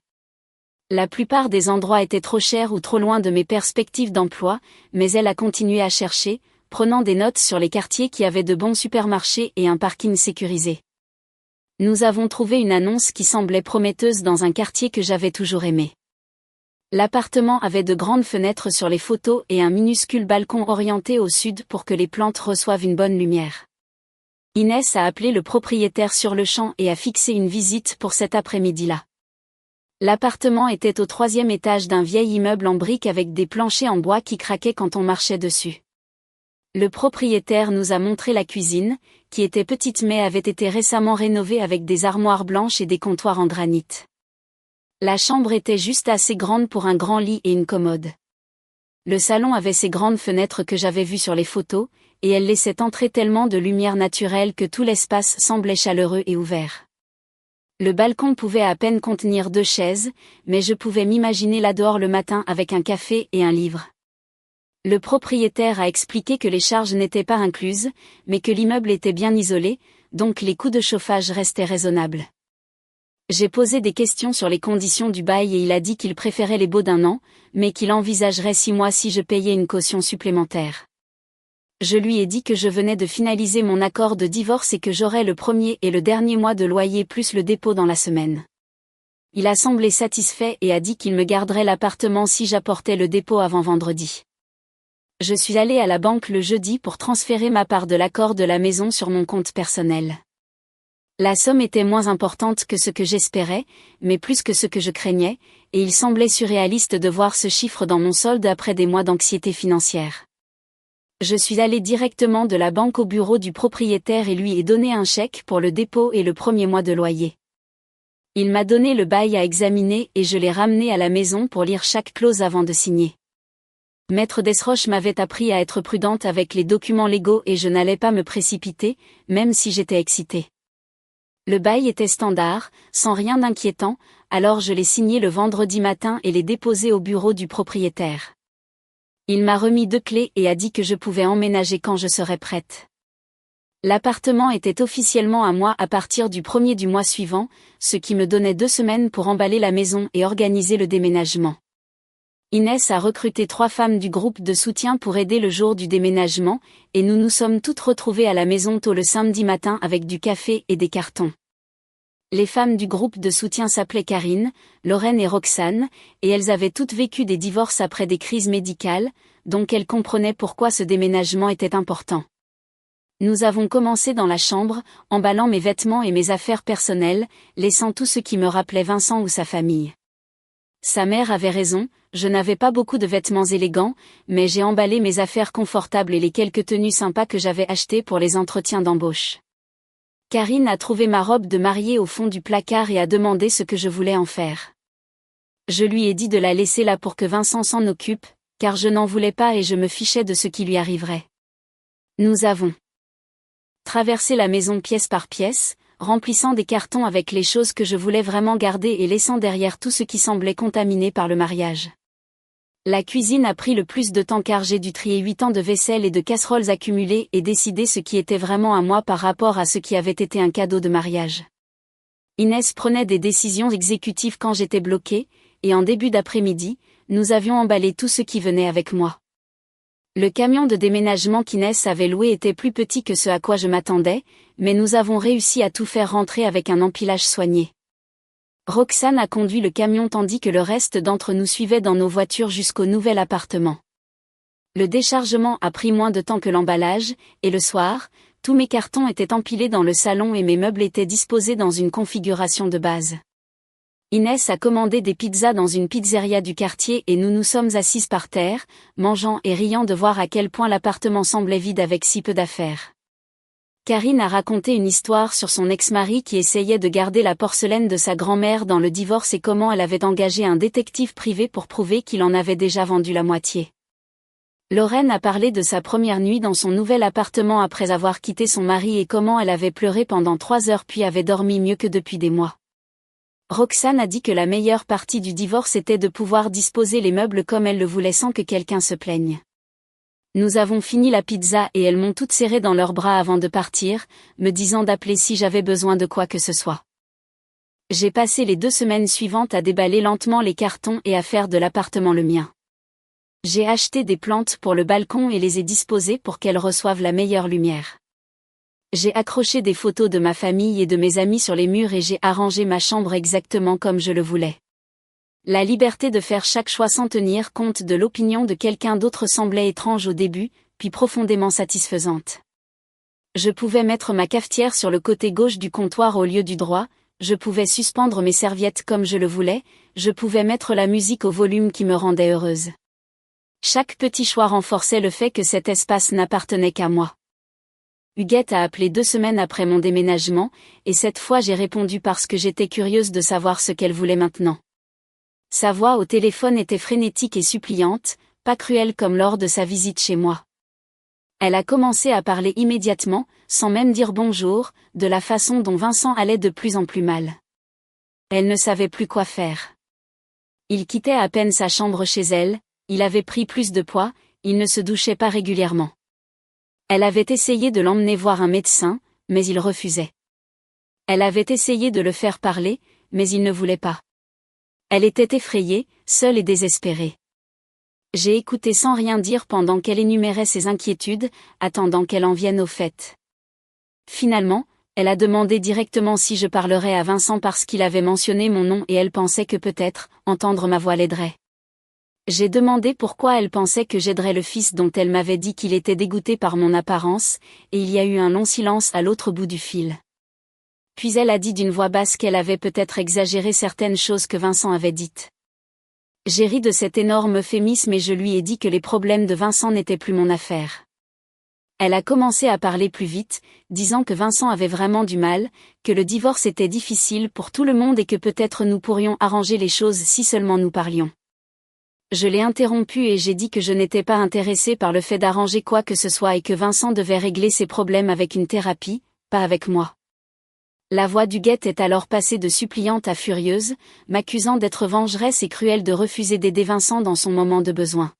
La plupart des endroits étaient trop chers ou trop loin de mes perspectives d'emploi, mais elle a continué à chercher, prenant des notes sur les quartiers qui avaient de bons supermarchés et un parking sécurisé. Nous avons trouvé une annonce qui semblait prometteuse dans un quartier que j'avais toujours aimé. L'appartement avait de grandes fenêtres sur les photos et un minuscule balcon orienté au sud pour que les plantes reçoivent une bonne lumière. Inès a appelé le propriétaire sur le champ et a fixé une visite pour cet après-midi-là. L'appartement était au 3e étage d'un vieil immeuble en briques avec des planchers en bois qui craquaient quand on marchait dessus. Le propriétaire nous a montré la cuisine, qui était petite mais avait été récemment rénovée avec des armoires blanches et des comptoirs en granit. La chambre était juste assez grande pour un grand lit et une commode. Le salon avait ces grandes fenêtres que j'avais vues sur les photos, et elles laissaient entrer tellement de lumière naturelle que tout l'espace semblait chaleureux et ouvert. Le balcon pouvait à peine contenir 2 chaises, mais je pouvais m'imaginer là dehors le matin avec un café et un livre. Le propriétaire a expliqué que les charges n'étaient pas incluses, mais que l'immeuble était bien isolé, donc les coûts de chauffage restaient raisonnables. J'ai posé des questions sur les conditions du bail et il a dit qu'il préférait les baux d'1 an, mais qu'il envisagerait 6 mois si je payais une caution supplémentaire. Je lui ai dit que je venais de finaliser mon accord de divorce et que j'aurais le premier et le dernier mois de loyer plus le dépôt dans la semaine. Il a semblé satisfait et a dit qu'il me garderait l'appartement si j'apportais le dépôt avant vendredi. Je suis allée à la banque le jeudi pour transférer ma part de l'accord de la maison sur mon compte personnel. La somme était moins importante que ce que j'espérais, mais plus que ce que je craignais, et il semblait surréaliste de voir ce chiffre dans mon solde après des mois d'anxiété financière. Je suis allée directement de la banque au bureau du propriétaire et lui ai donné un chèque pour le dépôt et le premier mois de loyer. Il m'a donné le bail à examiner et je l'ai ramené à la maison pour lire chaque clause avant de signer. Maître Desroches m'avait appris à être prudente avec les documents légaux et je n'allais pas me précipiter, même si j'étais excitée. Le bail était standard, sans rien d'inquiétant, alors je l'ai signé le vendredi matin et l'ai déposé au bureau du propriétaire. Il m'a remis 2 clés et a dit que je pouvais emménager quand je serais prête. L'appartement était officiellement à moi à partir du 1er du mois suivant, ce qui me donnait 2 semaines pour emballer la maison et organiser le déménagement. Inès a recruté 3 femmes du groupe de soutien pour aider le jour du déménagement, et nous nous sommes toutes retrouvées à la maison tôt le samedi matin avec du café et des cartons. Les femmes du groupe de soutien s'appelaient Karine, Lorraine et Roxane, et elles avaient toutes vécu des divorces après des crises médicales, donc elles comprenaient pourquoi ce déménagement était important. Nous avons commencé dans la chambre, emballant mes vêtements et mes affaires personnelles, laissant tout ce qui me rappelait Vincent ou sa famille. Sa mère avait raison, je n'avais pas beaucoup de vêtements élégants, mais j'ai emballé mes affaires confortables et les quelques tenues sympas que j'avais achetées pour les entretiens d'embauche. Karine a trouvé ma robe de mariée au fond du placard et a demandé ce que je voulais en faire. Je lui ai dit de la laisser là pour que Vincent s'en occupe, car je n'en voulais pas et je me fichais de ce qui lui arriverait. Nous avons traversé la maison pièce par pièce, remplissant des cartons avec les choses que je voulais vraiment garder et laissant derrière tout ce qui semblait contaminé par le mariage. La cuisine a pris le plus de temps car j'ai dû trier 8 ans de vaisselle et de casseroles accumulées et décider ce qui était vraiment à moi par rapport à ce qui avait été un cadeau de mariage. Inès prenait des décisions exécutives quand j'étais bloquée, et en début d'après-midi, nous avions emballé tout ce qui venait avec moi. Le camion de déménagement qu'Inès avait loué était plus petit que ce à quoi je m'attendais, mais nous avons réussi à tout faire rentrer avec un empilage soigné. Roxane a conduit le camion tandis que le reste d'entre nous suivait dans nos voitures jusqu'au nouvel appartement. Le déchargement a pris moins de temps que l'emballage, et le soir, tous mes cartons étaient empilés dans le salon et mes meubles étaient disposés dans une configuration de base. Inès a commandé des pizzas dans une pizzeria du quartier et nous nous sommes assises par terre, mangeant et riant de voir à quel point l'appartement semblait vide avec si peu d'affaires. Karine a raconté une histoire sur son ex-mari qui essayait de garder la porcelaine de sa grand-mère dans le divorce et comment elle avait engagé un détective privé pour prouver qu'il en avait déjà vendu la moitié. Lorraine a parlé de sa première nuit dans son nouvel appartement après avoir quitté son mari et comment elle avait pleuré pendant 3 heures puis avait dormi mieux que depuis des mois. Roxane a dit que la meilleure partie du divorce était de pouvoir disposer les meubles comme elle le voulait sans que quelqu'un se plaigne. Nous avons fini la pizza et elles m'ont toutes serrée dans leurs bras avant de partir, me disant d'appeler si j'avais besoin de quoi que ce soit. J'ai passé les 2 semaines suivantes à déballer lentement les cartons et à faire de l'appartement le mien. J'ai acheté des plantes pour le balcon et les ai disposées pour qu'elles reçoivent la meilleure lumière. J'ai accroché des photos de ma famille et de mes amis sur les murs et j'ai arrangé ma chambre exactement comme je le voulais. La liberté de faire chaque choix sans tenir compte de l'opinion de quelqu'un d'autre semblait étrange au début, puis profondément satisfaisante. Je pouvais mettre ma cafetière sur le côté gauche du comptoir au lieu du droit, je pouvais suspendre mes serviettes comme je le voulais, je pouvais mettre la musique au volume qui me rendait heureuse. Chaque petit choix renforçait le fait que cet espace n'appartenait qu'à moi. Huguette a appelé 2 semaines après mon déménagement, et cette fois j'ai répondu parce que j'étais curieuse de savoir ce qu'elle voulait maintenant. Sa voix au téléphone était frénétique et suppliante, pas cruelle comme lors de sa visite chez moi. Elle a commencé à parler immédiatement, sans même dire bonjour, de la façon dont Vincent allait de plus en plus mal. Elle ne savait plus quoi faire. Il quittait à peine sa chambre chez elle, il avait pris plus de poids, il ne se douchait pas régulièrement. Elle avait essayé de l'emmener voir un médecin, mais il refusait. Elle avait essayé de le faire parler, mais il ne voulait pas. Elle était effrayée, seule et désespérée. J'ai écouté sans rien dire pendant qu'elle énumérait ses inquiétudes, attendant qu'elle en vienne au fait. Finalement, elle a demandé directement si je parlerais à Vincent parce qu'il avait mentionné mon nom et elle pensait que peut-être, entendre ma voix l'aiderait. J'ai demandé pourquoi elle pensait que j'aiderais le fils dont elle m'avait dit qu'il était dégoûté par mon apparence, et il y a eu un long silence à l'autre bout du fil. Puis elle a dit d'une voix basse qu'elle avait peut-être exagéré certaines choses que Vincent avait dites. J'ai ri de cet énorme euphémisme et je lui ai dit que les problèmes de Vincent n'étaient plus mon affaire. Elle a commencé à parler plus vite, disant que Vincent avait vraiment du mal, que le divorce était difficile pour tout le monde et que peut-être nous pourrions arranger les choses si seulement nous parlions. Je l'ai interrompu et j'ai dit que je n'étais pas intéressée par le fait d'arranger quoi que ce soit et que Vincent devait régler ses problèmes avec une thérapie, pas avec moi. La voix d'Huguette est alors passée de suppliante à furieuse, m'accusant d'être vengeresse et cruelle de refuser d'aider Vincent dans son moment de besoin.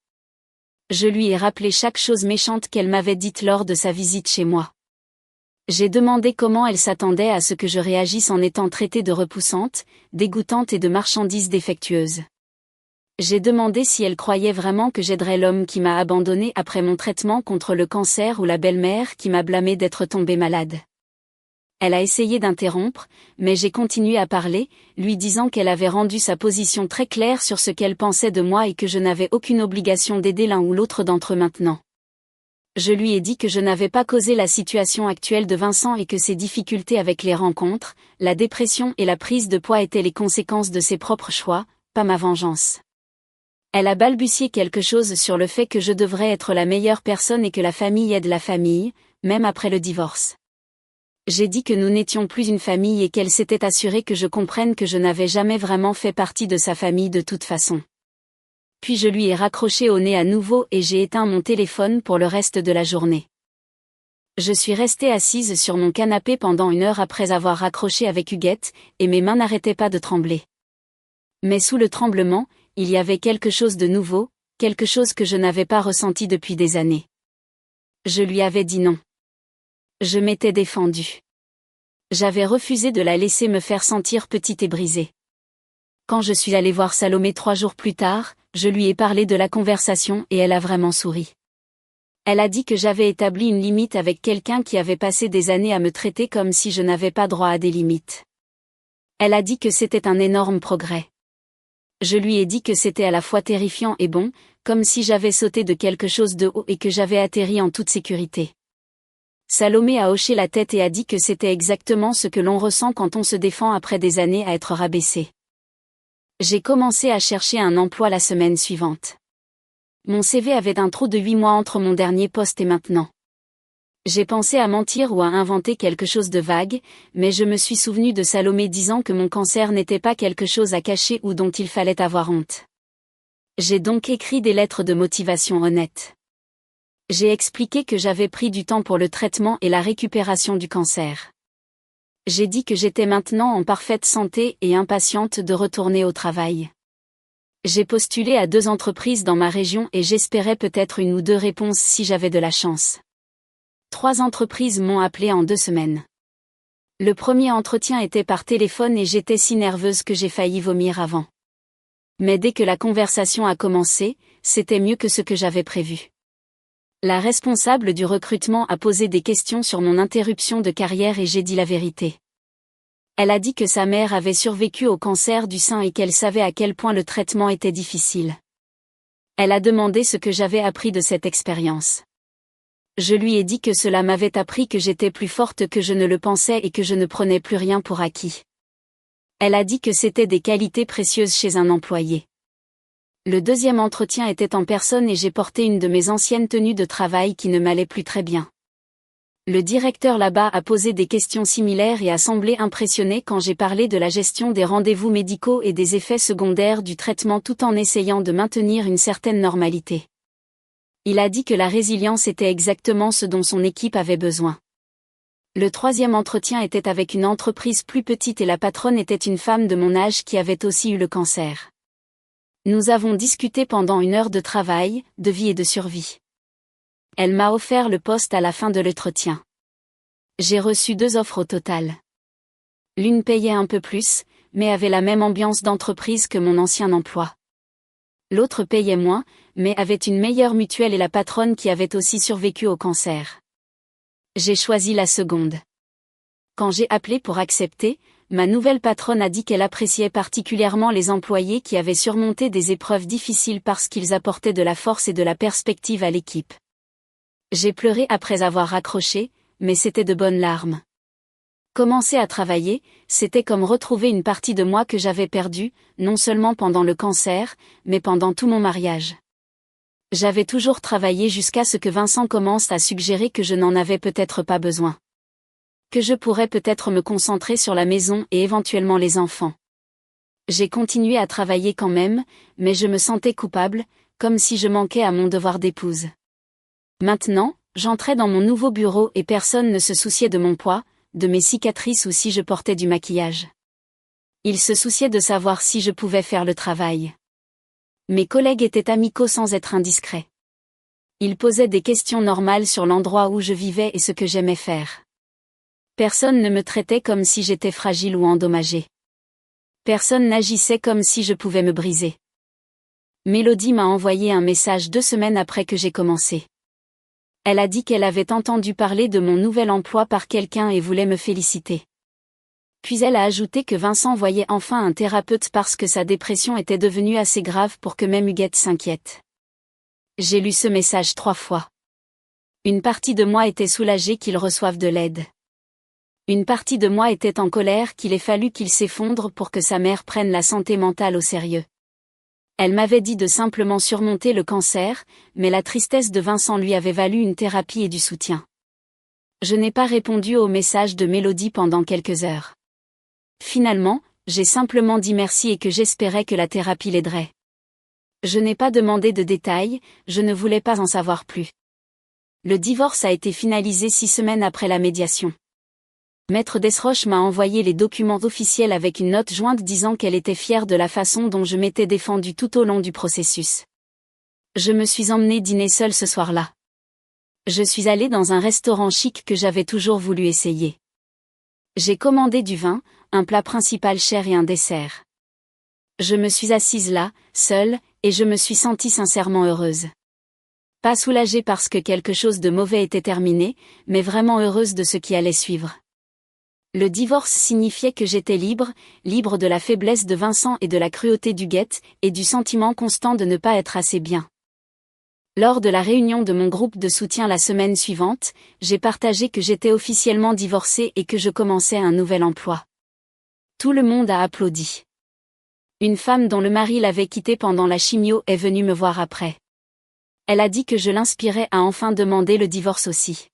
Je lui ai rappelé chaque chose méchante qu'elle m'avait dite lors de sa visite chez moi. J'ai demandé comment elle s'attendait à ce que je réagisse en étant traitée de repoussante, dégoûtante et de marchandise défectueuse. J'ai demandé si elle croyait vraiment que j'aiderais l'homme qui m'a abandonnée après mon traitement contre le cancer ou la belle-mère qui m'a blâmée d'être tombée malade. Elle a essayé d'interrompre, mais j'ai continué à parler, lui disant qu'elle avait rendu sa position très claire sur ce qu'elle pensait de moi et que je n'avais aucune obligation d'aider l'un ou l'autre d'entre eux maintenant. Je lui ai dit que je n'avais pas causé la situation actuelle de Vincent et que ses difficultés avec les rencontres, la dépression et la prise de poids étaient les conséquences de ses propres choix, pas ma vengeance. Elle a balbutié quelque chose sur le fait que je devrais être la meilleure personne et que la famille aide la famille, même après le divorce. J'ai dit que nous n'étions plus une famille et qu'elle s'était assurée que je comprenne que je n'avais jamais vraiment fait partie de sa famille de toute façon. Puis je lui ai raccroché au nez à nouveau et j'ai éteint mon téléphone pour le reste de la journée. Je suis restée assise sur mon canapé pendant 1 heure après avoir raccroché avec Huguette, et mes mains n'arrêtaient pas de trembler. Mais sous le tremblement, il y avait quelque chose de nouveau, quelque chose que je n'avais pas ressenti depuis des années. Je lui avais dit non. Je m'étais défendue. J'avais refusé de la laisser me faire sentir petite et brisée. Quand je suis allée voir Salomé 3 jours plus tard, je lui ai parlé de la conversation et elle a vraiment souri. Elle a dit que j'avais établi une limite avec quelqu'un qui avait passé des années à me traiter comme si je n'avais pas droit à des limites. Elle a dit que c'était un énorme progrès. Je lui ai dit que c'était à la fois terrifiant et bon, comme si j'avais sauté de quelque chose de haut et que j'avais atterri en toute sécurité. Salomé a hoché la tête et a dit que c'était exactement ce que l'on ressent quand on se défend après des années à être rabaissé. J'ai commencé à chercher un emploi la semaine suivante. Mon CV avait un trou de 8 mois entre mon dernier poste et maintenant. J'ai pensé à mentir ou à inventer quelque chose de vague, mais je me suis souvenu de Salomé disant que mon cancer n'était pas quelque chose à cacher ou dont il fallait avoir honte. J'ai donc écrit des lettres de motivation honnêtes. J'ai expliqué que j'avais pris du temps pour le traitement et la récupération du cancer. J'ai dit que j'étais maintenant en parfaite santé et impatiente de retourner au travail. J'ai postulé à 2 entreprises dans ma région et j'espérais peut-être 1 ou 2 réponses si j'avais de la chance. 3 entreprises m'ont appelé en 2 semaines. Le premier entretien était par téléphone et j'étais si nerveuse que j'ai failli vomir avant. Mais dès que la conversation a commencé, c'était mieux que ce que j'avais prévu. La responsable du recrutement a posé des questions sur mon interruption de carrière et j'ai dit la vérité. Elle a dit que sa mère avait survécu au cancer du sein et qu'elle savait à quel point le traitement était difficile. Elle a demandé ce que j'avais appris de cette expérience. Je lui ai dit que cela m'avait appris que j'étais plus forte que je ne le pensais et que je ne prenais plus rien pour acquis. Elle a dit que c'était des qualités précieuses chez un employé. Le deuxième entretien était en personne et j'ai porté une de mes anciennes tenues de travail qui ne m'allait plus très bien. Le directeur là-bas a posé des questions similaires et a semblé impressionné quand j'ai parlé de la gestion des rendez-vous médicaux et des effets secondaires du traitement tout en essayant de maintenir une certaine normalité. Il a dit que la résilience était exactement ce dont son équipe avait besoin. Le troisième entretien était avec une entreprise plus petite et la patronne était une femme de mon âge qui avait aussi eu le cancer. Nous avons discuté pendant 1 heure de travail, de vie et de survie. Elle m'a offert le poste à la fin de l'entretien. J'ai reçu 2 offres au total. L'une payait un peu plus, mais avait la même ambiance d'entreprise que mon ancien emploi. L'autre payait moins, mais avait une meilleure mutuelle et la patronne qui avait aussi survécu au cancer. J'ai choisi la seconde. Quand j'ai appelé pour accepter, ma nouvelle patronne a dit qu'elle appréciait particulièrement les employés qui avaient surmonté des épreuves difficiles parce qu'ils apportaient de la force et de la perspective à l'équipe. J'ai pleuré après avoir raccroché, mais c'était de bonnes larmes. Commencer à travailler, c'était comme retrouver une partie de moi que j'avais perdue, non seulement pendant le cancer, mais pendant tout mon mariage. J'avais toujours travaillé jusqu'à ce que Vincent commence à suggérer que je n'en avais peut-être pas besoin. Que je pourrais peut-être me concentrer sur la maison et éventuellement les enfants. J'ai continué à travailler quand même, mais je me sentais coupable, comme si je manquais à mon devoir d'épouse. Maintenant, j'entrais dans mon nouveau bureau et personne ne se souciait de mon poids, de mes cicatrices ou si je portais du maquillage. Ils se souciaient de savoir si je pouvais faire le travail. Mes collègues étaient amicaux sans être indiscrets. Ils posaient des questions normales sur l'endroit où je vivais et ce que j'aimais faire. Personne ne me traitait comme si j'étais fragile ou endommagée. Personne n'agissait comme si je pouvais me briser. Mélodie m'a envoyé un message 2 semaines après que j'ai commencé. Elle a dit qu'elle avait entendu parler de mon nouvel emploi par quelqu'un et voulait me féliciter. Puis elle a ajouté que Vincent voyait enfin un thérapeute parce que sa dépression était devenue assez grave pour que même Huguette s'inquiète. J'ai lu ce message 3 fois. Une partie de moi était soulagée qu'il reçoive de l'aide. Une partie de moi était en colère qu'il ait fallu qu'il s'effondre pour que sa mère prenne la santé mentale au sérieux. Elle m'avait dit de simplement surmonter le cancer, mais la tristesse de Vincent lui avait valu une thérapie et du soutien. Je n'ai pas répondu au message de Mélodie pendant quelques heures. Finalement, j'ai simplement dit merci et que j'espérais que la thérapie l'aiderait. Je n'ai pas demandé de détails, je ne voulais pas en savoir plus. Le divorce a été finalisé 6 semaines après la médiation. Maître Desroches m'a envoyé les documents officiels avec une note jointe disant qu'elle était fière de la façon dont je m'étais défendue tout au long du processus. Je me suis emmenée dîner seule ce soir-là. Je suis allée dans un restaurant chic que j'avais toujours voulu essayer. J'ai commandé du vin, un plat principal cher et un dessert. Je me suis assise là, seule, et je me suis sentie sincèrement heureuse. Pas soulagée parce que quelque chose de mauvais était terminé, mais vraiment heureuse de ce qui allait suivre. Le divorce signifiait que j'étais libre, libre de la faiblesse de Vincent et de la cruauté d'Huguette, et du sentiment constant de ne pas être assez bien. Lors de la réunion de mon groupe de soutien la semaine suivante, j'ai partagé que j'étais officiellement divorcée et que je commençais un nouvel emploi. Tout le monde a applaudi. Une femme dont le mari l'avait quittée pendant la chimio est venue me voir après. Elle a dit que je l'inspirais à enfin demander le divorce aussi.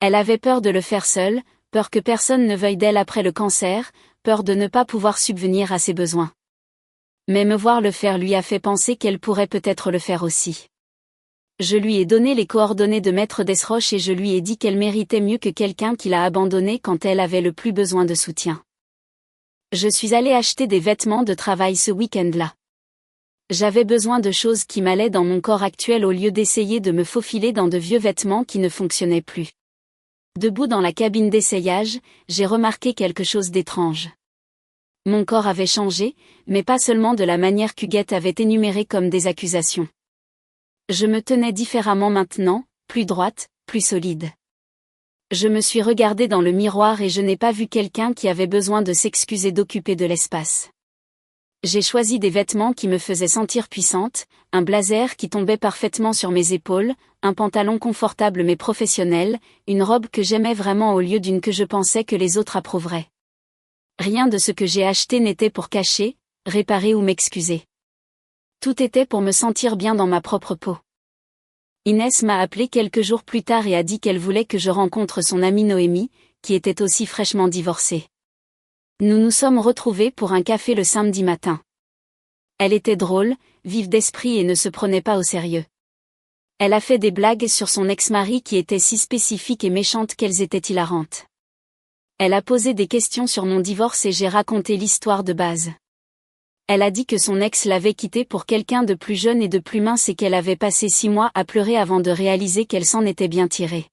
Elle avait peur de le faire seule, peur que personne ne veuille d'elle après le cancer, peur de ne pas pouvoir subvenir à ses besoins. Mais me voir le faire lui a fait penser qu'elle pourrait peut-être le faire aussi. Je lui ai donné les coordonnées de Maître Desroches et je lui ai dit qu'elle méritait mieux que quelqu'un qui l'a abandonnée quand elle avait le plus besoin de soutien. Je suis allée acheter des vêtements de travail ce week-end-là. J'avais besoin de choses qui m'allaient dans mon corps actuel au lieu d'essayer de me faufiler dans de vieux vêtements qui ne fonctionnaient plus. Debout dans la cabine d'essayage, j'ai remarqué quelque chose d'étrange. Mon corps avait changé, mais pas seulement de la manière qu'Huguette avait énuméré comme des accusations. Je me tenais différemment maintenant, plus droite, plus solide. Je me suis regardée dans le miroir et je n'ai pas vu quelqu'un qui avait besoin de s'excuser d'occuper de l'espace. J'ai choisi des vêtements qui me faisaient sentir puissante, un blazer qui tombait parfaitement sur mes épaules, un pantalon confortable mais professionnel, une robe que j'aimais vraiment au lieu d'une que je pensais que les autres approuveraient. Rien de ce que j'ai acheté n'était pour cacher, réparer ou m'excuser. Tout était pour me sentir bien dans ma propre peau. Inès m'a appelé quelques jours plus tard et a dit qu'elle voulait que je rencontre son amie Noémie, qui était aussi fraîchement divorcée. Nous nous sommes retrouvés pour un café le samedi matin. Elle était drôle, vive d'esprit et ne se prenait pas au sérieux. Elle a fait des blagues sur son ex-mari qui étaient si spécifiques et méchantes qu'elles étaient hilarantes. Elle a posé des questions sur mon divorce et j'ai raconté l'histoire de base. Elle a dit que son ex l'avait quittée pour quelqu'un de plus jeune et de plus mince et qu'elle avait passé 6 mois à pleurer avant de réaliser qu'elle s'en était bien tirée.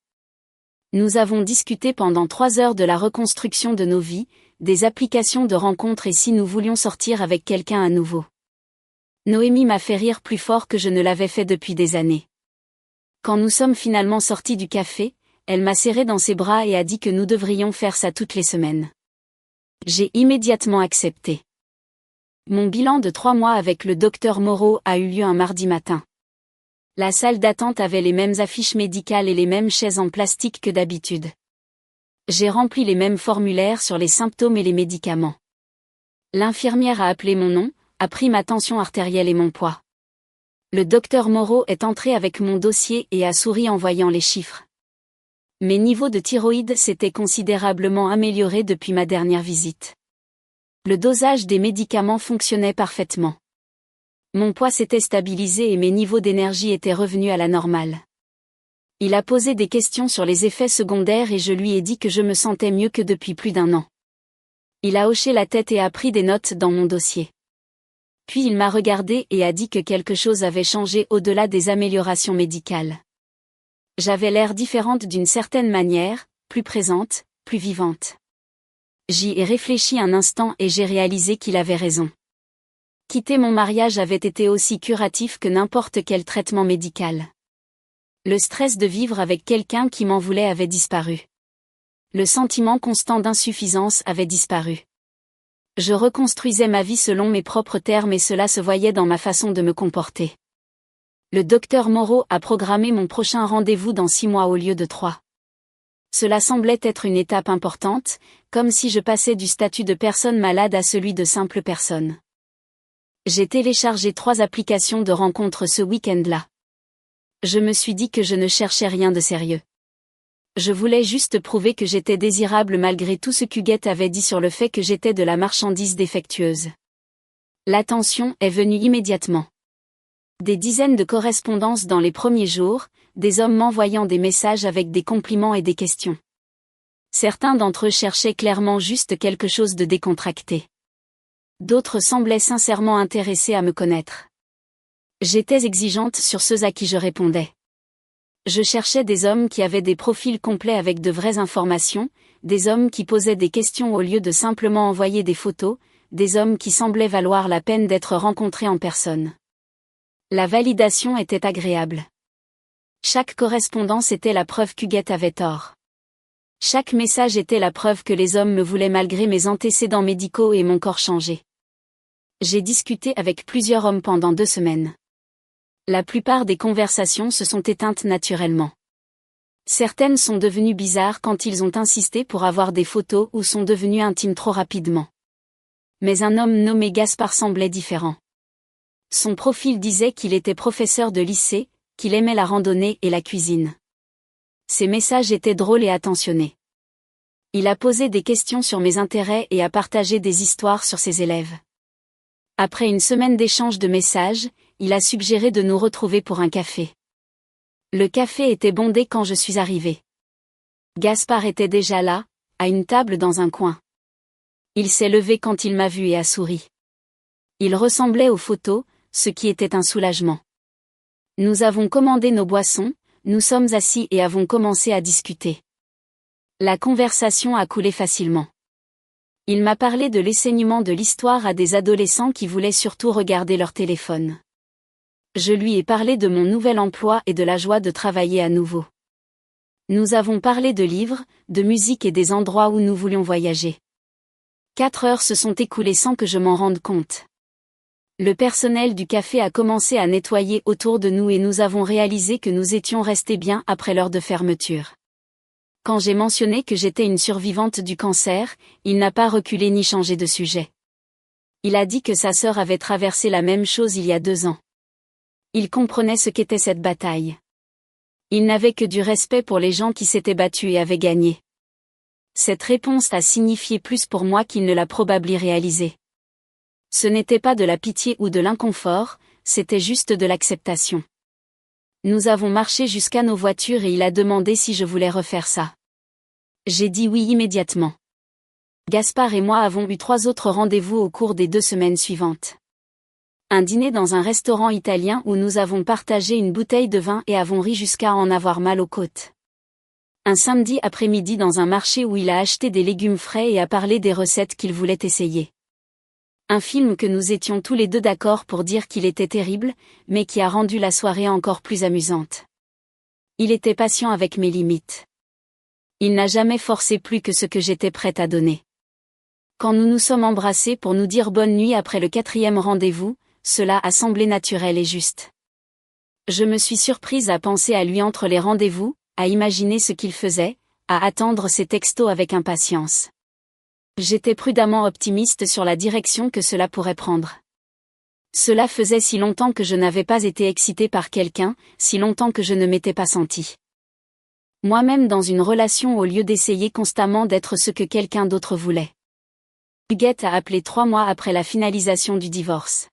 Nous avons discuté pendant 3 heures de la reconstruction de nos vies, des applications de rencontres et si nous voulions sortir avec quelqu'un à nouveau. Noémie m'a fait rire plus fort que je ne l'avais fait depuis des années. Quand nous sommes finalement sortis du café, elle m'a serré dans ses bras et a dit que nous devrions faire ça toutes les semaines. J'ai immédiatement accepté. Mon bilan de 3 mois avec le docteur Moreau a eu lieu un mardi matin. La salle d'attente avait les mêmes affiches médicales et les mêmes chaises en plastique que d'habitude. J'ai rempli les mêmes formulaires sur les symptômes et les médicaments. L'infirmière a appelé mon nom, a pris ma tension artérielle et mon poids. Le docteur Moreau est entré avec mon dossier et a souri en voyant les chiffres. Mes niveaux de thyroïde s'étaient considérablement améliorés depuis ma dernière visite. Le dosage des médicaments fonctionnait parfaitement. Mon poids s'était stabilisé et mes niveaux d'énergie étaient revenus à la normale. Il a posé des questions sur les effets secondaires et je lui ai dit que je me sentais mieux que depuis plus d'1 an. Il a hoché la tête et a pris des notes dans mon dossier. Puis il m'a regardé et a dit que quelque chose avait changé au-delà des améliorations médicales. J'avais l'air différente d'une certaine manière, plus présente, plus vivante. J'y ai réfléchi un instant et j'ai réalisé qu'il avait raison. Quitter mon mariage avait été aussi curatif que n'importe quel traitement médical. Le stress de vivre avec quelqu'un qui m'en voulait avait disparu. Le sentiment constant d'insuffisance avait disparu. Je reconstruisais ma vie selon mes propres termes et cela se voyait dans ma façon de me comporter. Le docteur Moreau a programmé mon prochain rendez-vous dans 6 mois au lieu de 3. Cela semblait être une étape importante, comme si je passais du statut de personne malade à celui de simple personne. J'ai téléchargé 3 applications de rencontres ce week-end-là. Je me suis dit que je ne cherchais rien de sérieux. Je voulais juste prouver que j'étais désirable malgré tout ce qu'Huguette avait dit sur le fait que j'étais de la marchandise défectueuse. L'attention est venue immédiatement. Des dizaines de correspondances dans les premiers jours, des hommes m'envoyant des messages avec des compliments et des questions. Certains d'entre eux cherchaient clairement juste quelque chose de décontracté. D'autres semblaient sincèrement intéressés à me connaître. J'étais exigeante sur ceux à qui je répondais. Je cherchais des hommes qui avaient des profils complets avec de vraies informations, des hommes qui posaient des questions au lieu de simplement envoyer des photos, des hommes qui semblaient valoir la peine d'être rencontrés en personne. La validation était agréable. Chaque correspondance était la preuve qu'Huguette avait tort. Chaque message était la preuve que les hommes me voulaient malgré mes antécédents médicaux et mon corps changé. J'ai discuté avec plusieurs hommes pendant 2 semaines. La plupart des conversations se sont éteintes naturellement. Certaines sont devenues bizarres quand ils ont insisté pour avoir des photos ou sont devenues intimes trop rapidement. Mais un homme nommé Gaspard semblait différent. Son profil disait qu'il était professeur de lycée, qu'il aimait la randonnée et la cuisine. Ses messages étaient drôles et attentionnés. Il a posé des questions sur mes intérêts et a partagé des histoires sur ses élèves. Après une semaine d'échange de messages, il a suggéré de nous retrouver pour un café. Le café était bondé quand je suis arrivée. Gaspard était déjà là, à une table dans un coin. Il s'est levé quand il m'a vu et a souri. Il ressemblait aux photos, ce qui était un soulagement. Nous avons commandé nos boissons, nous sommes assis et avons commencé à discuter. La conversation a coulé facilement. Il m'a parlé de l'enseignement de l'histoire à des adolescents qui voulaient surtout regarder leur téléphone. Je lui ai parlé de mon nouvel emploi et de la joie de travailler à nouveau. Nous avons parlé de livres, de musique et des endroits où nous voulions voyager. 4 heures se sont écoulées sans que je m'en rende compte. Le personnel du café a commencé à nettoyer autour de nous et nous avons réalisé que nous étions restés bien après l'heure de fermeture. Quand j'ai mentionné que j'étais une survivante du cancer, il n'a pas reculé ni changé de sujet. Il a dit que sa sœur avait traversé la même chose il y a 2 ans. Il comprenait ce qu'était cette bataille. Il n'avait que du respect pour les gens qui s'étaient battus et avaient gagné. Cette réponse a signifié plus pour moi qu'il ne l'a probablement réalisé. Ce n'était pas de la pitié ou de l'inconfort, c'était juste de l'acceptation. Nous avons marché jusqu'à nos voitures et il a demandé si je voulais refaire ça. J'ai dit oui immédiatement. Gaspard et moi avons eu 3 autres rendez-vous au cours des 2 semaines suivantes. Un dîner dans un restaurant italien où nous avons partagé une bouteille de vin et avons ri jusqu'à en avoir mal aux côtes. Un samedi après-midi dans un marché où il a acheté des légumes frais et a parlé des recettes qu'il voulait essayer. Un film que nous étions tous les deux d'accord pour dire qu'il était terrible, mais qui a rendu la soirée encore plus amusante. Il était patient avec mes limites. Il n'a jamais forcé plus que ce que j'étais prête à donner. Quand nous nous sommes embrassés pour nous dire bonne nuit après le 4e rendez-vous, cela a semblé naturel et juste. Je me suis surprise à penser à lui entre les rendez-vous, à imaginer ce qu'il faisait, à attendre ses textos avec impatience. J'étais prudemment optimiste sur la direction que cela pourrait prendre. Cela faisait si longtemps que je n'avais pas été excitée par quelqu'un, si longtemps que je ne m'étais pas sentie moi-même dans une relation au lieu d'essayer constamment d'être ce que quelqu'un d'autre voulait. Huguette a appelé 3 mois après la finalisation du divorce.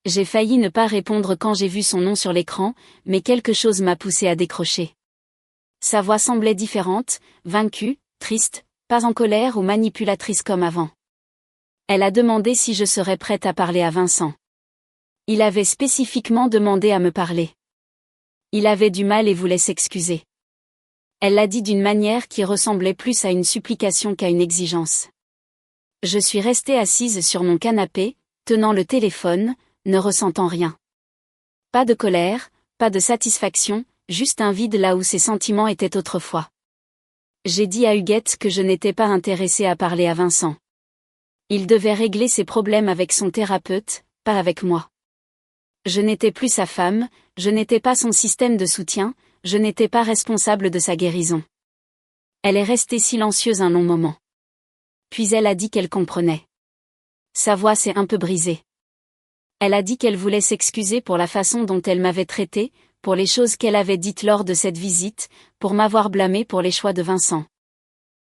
J'ai failli ne pas répondre quand j'ai vu son nom sur l'écran, mais quelque chose m'a poussé à décrocher. Sa voix semblait différente, vaincue, triste, pas en colère ou manipulatrice comme avant. Elle a demandé si je serais prête à parler à Vincent. Il avait spécifiquement demandé à me parler. Il avait du mal et voulait s'excuser. Elle l'a dit d'une manière qui ressemblait plus à une supplication qu'à une exigence. Je suis restée assise sur mon canapé, tenant le téléphone, ne ressentant rien. Pas de colère, pas de satisfaction, juste un vide là où ses sentiments étaient autrefois. J'ai dit à Huguette que je n'étais pas intéressée à parler à Vincent. Il devait régler ses problèmes avec son thérapeute, pas avec moi. Je n'étais plus sa femme, je n'étais pas son système de soutien, je n'étais pas responsable de sa guérison. Elle est restée silencieuse un long moment. Puis elle a dit qu'elle comprenait. Sa voix s'est un peu brisée. Elle a dit qu'elle voulait s'excuser pour la façon dont elle m'avait traitée, pour les choses qu'elle avait dites lors de cette visite, pour m'avoir blâmée pour les choix de Vincent.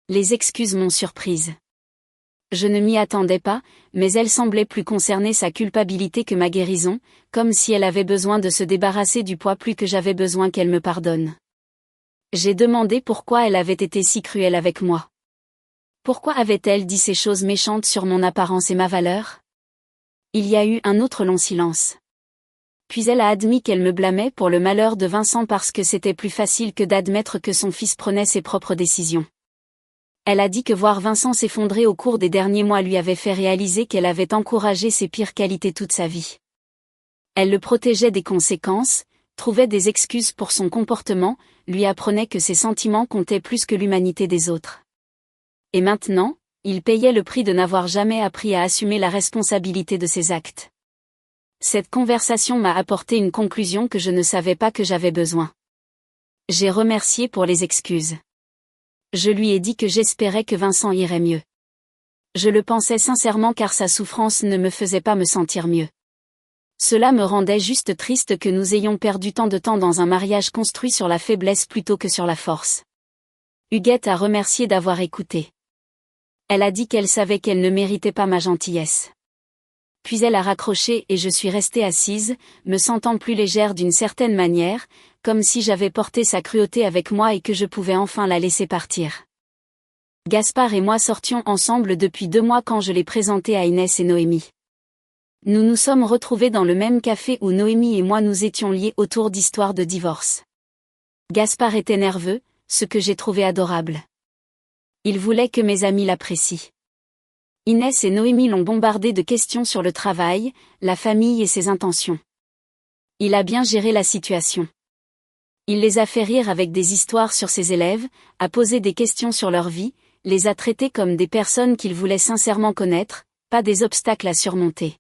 Les excuses m'ont surprise. Je ne m'y attendais pas, mais elle semblait plus concerner sa culpabilité que ma guérison, comme si elle avait besoin de se débarrasser du poids plus que j'avais besoin qu'elle me pardonne. J'ai demandé pourquoi elle avait été si cruelle avec moi. Pourquoi avait-elle dit ces choses méchantes sur mon apparence et ma valeur? Il y a eu un autre long silence. Puis elle a admis qu'elle me blâmait pour le malheur de Vincent parce que c'était plus facile que d'admettre que son fils prenait ses propres décisions. Elle a dit que voir Vincent s'effondrer au cours des derniers mois lui avait fait réaliser qu'elle avait encouragé ses pires qualités toute sa vie. Elle le protégeait des conséquences, trouvait des excuses pour son comportement, lui apprenait que ses sentiments comptaient plus que l'humanité des autres. Et maintenant, il payait le prix de n'avoir jamais appris à assumer la responsabilité de ses actes. Cette conversation m'a apporté une conclusion que je ne savais pas que j'avais besoin. J'ai remercié pour les excuses. Je lui ai dit que j'espérais que Vincent irait mieux. Je le pensais sincèrement car sa souffrance ne me faisait pas me sentir mieux. Cela me rendait juste triste que nous ayons perdu tant de temps dans un mariage construit sur la faiblesse plutôt que sur la force. Huguette a remercié d'avoir écouté. Elle a dit qu'elle savait qu'elle ne méritait pas ma gentillesse. Puis elle a raccroché et je suis restée assise, me sentant plus légère d'une certaine manière, comme si j'avais porté sa cruauté avec moi et que je pouvais enfin la laisser partir. Gaspard et moi sortions ensemble depuis 2 mois quand je l'ai présenté à Inès et Noémie. Nous nous sommes retrouvés dans le même café où Noémie et moi nous étions liés autour d'histoires de divorce. Gaspard était nerveux, ce que j'ai trouvé adorable. Il voulait que mes amis l'apprécient. Inès et Noémie l'ont bombardé de questions sur le travail, la famille et ses intentions. Il a bien géré la situation. Il les a fait rire avec des histoires sur ses élèves, a posé des questions sur leur vie, les a traités comme des personnes qu'il voulait sincèrement connaître, pas des obstacles à surmonter.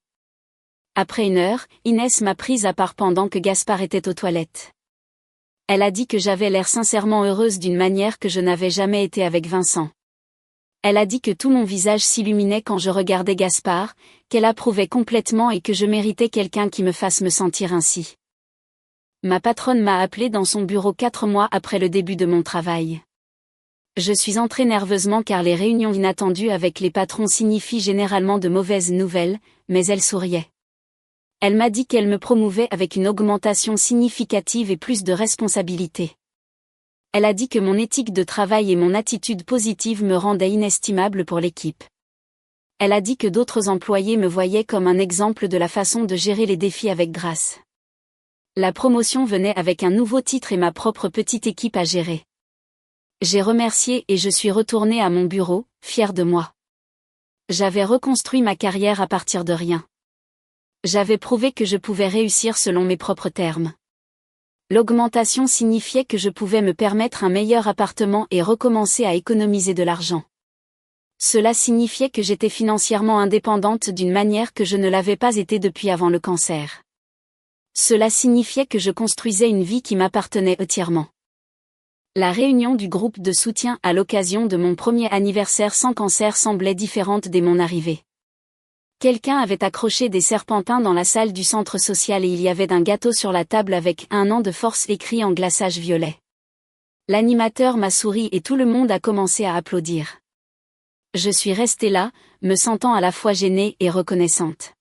Après 1 heure, Inès m'a prise à part pendant que Gaspard était aux toilettes. Elle a dit que j'avais l'air sincèrement heureuse d'une manière que je n'avais jamais été avec Vincent. Elle a dit que tout mon visage s'illuminait quand je regardais Gaspard, qu'elle approuvait complètement et que je méritais quelqu'un qui me fasse me sentir ainsi. Ma patronne m'a appelée dans son bureau 4 mois après le début de mon travail. Je suis entrée nerveusement car les réunions inattendues avec les patrons signifient généralement de mauvaises nouvelles, mais elle souriait. Elle m'a dit qu'elle me promouvait avec une augmentation significative et plus de responsabilités. Elle a dit que mon éthique de travail et mon attitude positive me rendaient inestimable pour l'équipe. Elle a dit que d'autres employés me voyaient comme un exemple de la façon de gérer les défis avec grâce. La promotion venait avec un nouveau titre et ma propre petite équipe à gérer. J'ai remercié et je suis retournée à mon bureau, fière de moi. J'avais reconstruit ma carrière à partir de rien. J'avais prouvé que je pouvais réussir selon mes propres termes. L'augmentation signifiait que je pouvais me permettre un meilleur appartement et recommencer à économiser de l'argent. Cela signifiait que j'étais financièrement indépendante d'une manière que je ne l'avais pas été depuis avant le cancer. Cela signifiait que je construisais une vie qui m'appartenait entièrement. La réunion du groupe de soutien à l'occasion de mon premier anniversaire sans cancer semblait différente dès mon arrivée. Quelqu'un avait accroché des serpentins dans la salle du centre social et il y avait un gâteau sur la table avec « 1 an de force » écrit en glaçage violet. L'animateur m'a souri et tout le monde a commencé à applaudir. Je suis restée là, me sentant à la fois gênée et reconnaissante.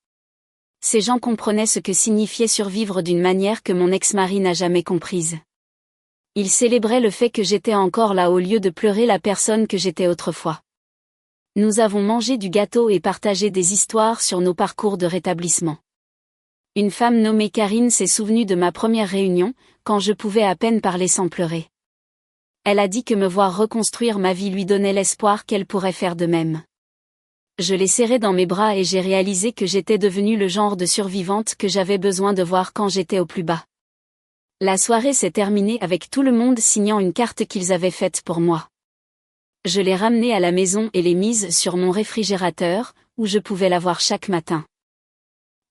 Ces gens comprenaient ce que signifiait survivre d'une manière que mon ex-mari n'a jamais comprise. Ils célébraient le fait que j'étais encore là au lieu de pleurer la personne que j'étais autrefois. Nous avons mangé du gâteau et partagé des histoires sur nos parcours de rétablissement. Une femme nommée Karine s'est souvenue de ma première réunion, quand je pouvais à peine parler sans pleurer. Elle a dit que me voir reconstruire ma vie lui donnait l'espoir qu'elle pourrait faire de même. Je l'ai serrée dans mes bras et j'ai réalisé que j'étais devenue le genre de survivante que j'avais besoin de voir quand j'étais au plus bas. La soirée s'est terminée avec tout le monde signant une carte qu'ils avaient faite pour moi. Je l'ai ramenée à la maison et l'ai mise sur mon réfrigérateur, où je pouvais la voir chaque matin.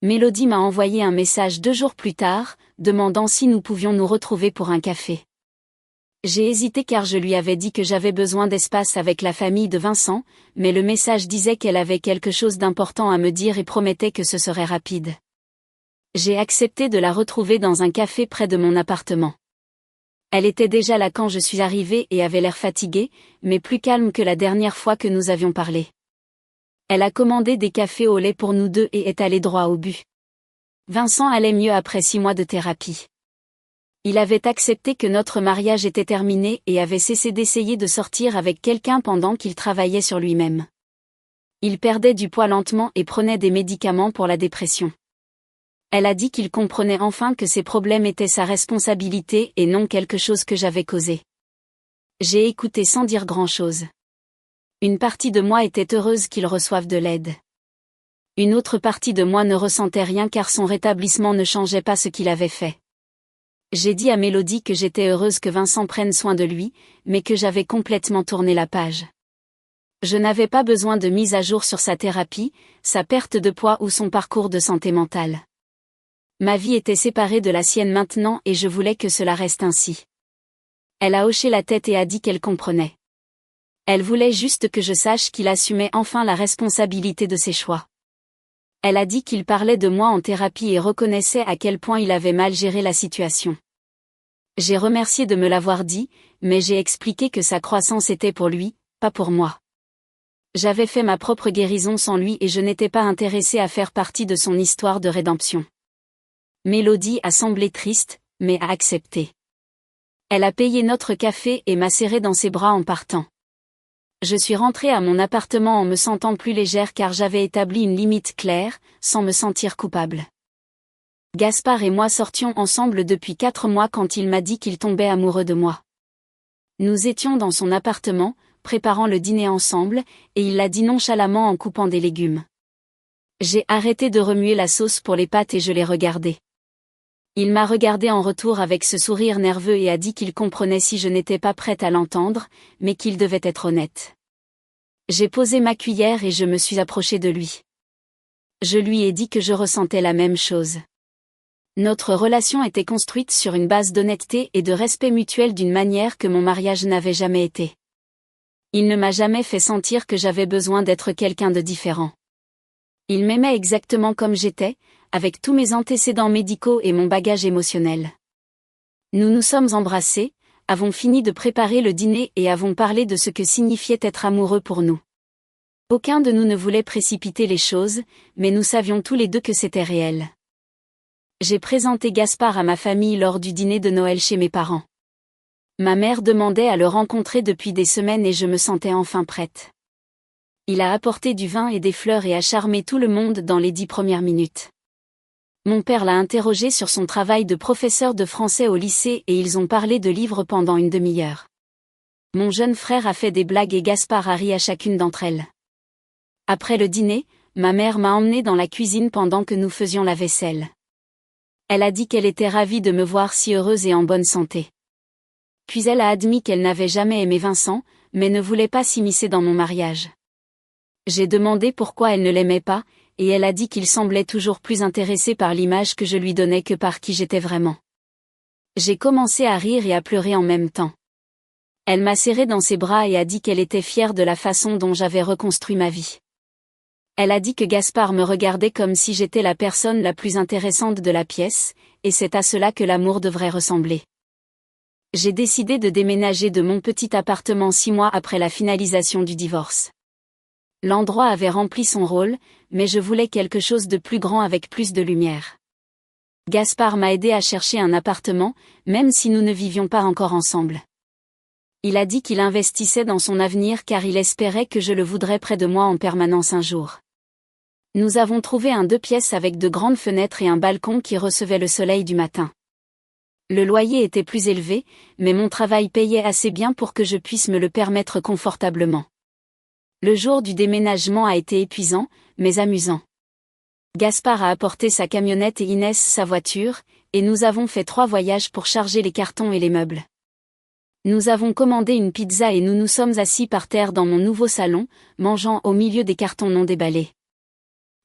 Mélodie m'a envoyé un message 2 jours plus tard, demandant si nous pouvions nous retrouver pour un café. J'ai hésité car je lui avais dit que j'avais besoin d'espace avec la famille de Vincent, mais le message disait qu'elle avait quelque chose d'important à me dire et promettait que ce serait rapide. J'ai accepté de la retrouver dans un café près de mon appartement. Elle était déjà là quand je suis arrivée et avait l'air fatiguée, mais plus calme que la dernière fois que nous avions parlé. Elle a commandé des cafés au lait pour nous deux et est allée droit au but. Vincent allait mieux après 6 mois de thérapie. Il avait accepté que notre mariage était terminé et avait cessé d'essayer de sortir avec quelqu'un pendant qu'il travaillait sur lui-même. Il perdait du poids lentement et prenait des médicaments pour la dépression. Elle a dit qu'il comprenait enfin que ses problèmes étaient sa responsabilité et non quelque chose que j'avais causé. J'ai écouté sans dire grand-chose. Une partie de moi était heureuse qu'il reçoive de l'aide. Une autre partie de moi ne ressentait rien car son rétablissement ne changeait pas ce qu'il avait fait. J'ai dit à Mélodie que j'étais heureuse que Vincent prenne soin de lui, mais que j'avais complètement tourné la page. Je n'avais pas besoin de mise à jour sur sa thérapie, sa perte de poids ou son parcours de santé mentale. Ma vie était séparée de la sienne maintenant et je voulais que cela reste ainsi. Elle a hoché la tête et a dit qu'elle comprenait. Elle voulait juste que je sache qu'il assumait enfin la responsabilité de ses choix. Elle a dit qu'il parlait de moi en thérapie et reconnaissait à quel point il avait mal géré la situation. J'ai remercié de me l'avoir dit, mais j'ai expliqué que sa croissance était pour lui, pas pour moi. J'avais fait ma propre guérison sans lui et je n'étais pas intéressée à faire partie de son histoire de rédemption. Mélodie a semblé triste, mais a accepté. Elle a payé notre café et m'a serré dans ses bras en partant. Je suis rentrée à mon appartement en me sentant plus légère car j'avais établi une limite claire, sans me sentir coupable. Gaspard et moi sortions ensemble depuis 4 mois quand il m'a dit qu'il tombait amoureux de moi. Nous étions dans son appartement, préparant le dîner ensemble, et il l'a dit nonchalamment en coupant des légumes. J'ai arrêté de remuer la sauce pour les pâtes et je l'ai regardé. Il m'a regardé en retour avec ce sourire nerveux et a dit qu'il comprenait si je n'étais pas prête à l'entendre, mais qu'il devait être honnête. J'ai posé ma cuillère et je me suis approchée de lui. Je lui ai dit que je ressentais la même chose. Notre relation était construite sur une base d'honnêteté et de respect mutuel d'une manière que mon mariage n'avait jamais été. Il ne m'a jamais fait sentir que j'avais besoin d'être quelqu'un de différent. Il m'aimait exactement comme j'étais, avec tous mes antécédents médicaux et mon bagage émotionnel. Nous nous sommes embrassés, avons fini de préparer le dîner et avons parlé de ce que signifiait être amoureux pour nous. Aucun de nous ne voulait précipiter les choses, mais nous savions tous les deux que c'était réel. J'ai présenté Gaspard à ma famille lors du dîner de Noël chez mes parents. Ma mère demandait à le rencontrer depuis des semaines et je me sentais enfin prête. Il a apporté du vin et des fleurs et a charmé tout le monde dans les 10 premières minutes. Mon père l'a interrogé sur son travail de professeur de français au lycée et ils ont parlé de livres pendant une demi-heure. Mon jeune frère a fait des blagues et Gaspard a ri à chacune d'entre elles. Après le dîner, ma mère m'a emmenée dans la cuisine pendant que nous faisions la vaisselle. Elle a dit qu'elle était ravie de me voir si heureuse et en bonne santé. Puis elle a admis qu'elle n'avait jamais aimé Vincent, mais ne voulait pas s'immiscer dans mon mariage. J'ai demandé pourquoi elle ne l'aimait pas, et elle a dit qu'il semblait toujours plus intéressé par l'image que je lui donnais que par qui j'étais vraiment. J'ai commencé à rire et à pleurer en même temps. Elle m'a serré dans ses bras et a dit qu'elle était fière de la façon dont j'avais reconstruit ma vie. Elle a dit que Gaspard me regardait comme si j'étais la personne la plus intéressante de la pièce, et c'est à cela que l'amour devrait ressembler. J'ai décidé de déménager de mon petit appartement 6 mois après la finalisation du divorce. L'endroit avait rempli son rôle, mais je voulais quelque chose de plus grand avec plus de lumière. Gaspard m'a aidé à chercher un appartement, même si nous ne vivions pas encore ensemble. Il a dit qu'il investissait dans son avenir car il espérait que je le voudrais près de moi en permanence un jour. Nous avons trouvé un 2 pièces avec de grandes fenêtres et un balcon qui recevait le soleil du matin. Le loyer était plus élevé, mais mon travail payait assez bien pour que je puisse me le permettre confortablement. Le jour du déménagement a été épuisant, mais amusant. Gaspard a apporté sa camionnette et Inès sa voiture, et nous avons fait 3 voyages pour charger les cartons et les meubles. Nous avons commandé une pizza et nous nous sommes assis par terre dans mon nouveau salon, mangeant au milieu des cartons non déballés.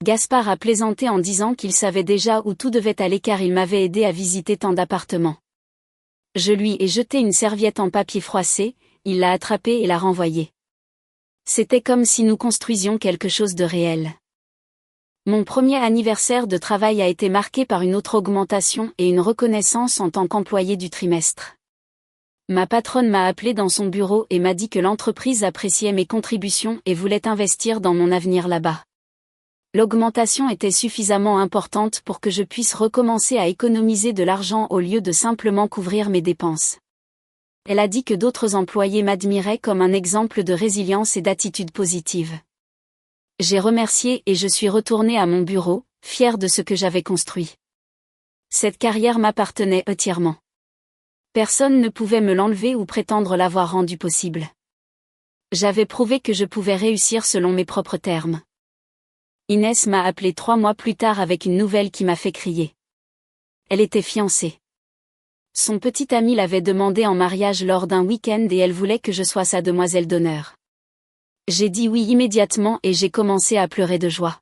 Gaspard a plaisanté en disant qu'il savait déjà où tout devait aller car il m'avait aidé à visiter tant d'appartements. Je lui ai jeté une serviette en papier froissé, il l'a attrapée et l'a renvoyée. C'était comme si nous construisions quelque chose de réel. Mon premier anniversaire de travail a été marqué par une autre augmentation et une reconnaissance en tant qu'employé du trimestre. Ma patronne m'a appelé dans son bureau et m'a dit que l'entreprise appréciait mes contributions et voulait investir dans mon avenir là-bas. L'augmentation était suffisamment importante pour que je puisse recommencer à économiser de l'argent au lieu de simplement couvrir mes dépenses. Elle a dit que d'autres employés m'admiraient comme un exemple de résilience et d'attitude positive. J'ai remercié et je suis retournée à mon bureau, fière de ce que j'avais construit. Cette carrière m'appartenait entièrement. Personne ne pouvait me l'enlever ou prétendre l'avoir rendue possible. J'avais prouvé que je pouvais réussir selon mes propres termes. Inès m'a appelé 3 mois plus tard avec une nouvelle qui m'a fait crier. Elle était fiancée. Son petit ami l'avait demandée en mariage lors d'un week-end et elle voulait que je sois sa demoiselle d'honneur. J'ai dit oui immédiatement et j'ai commencé à pleurer de joie.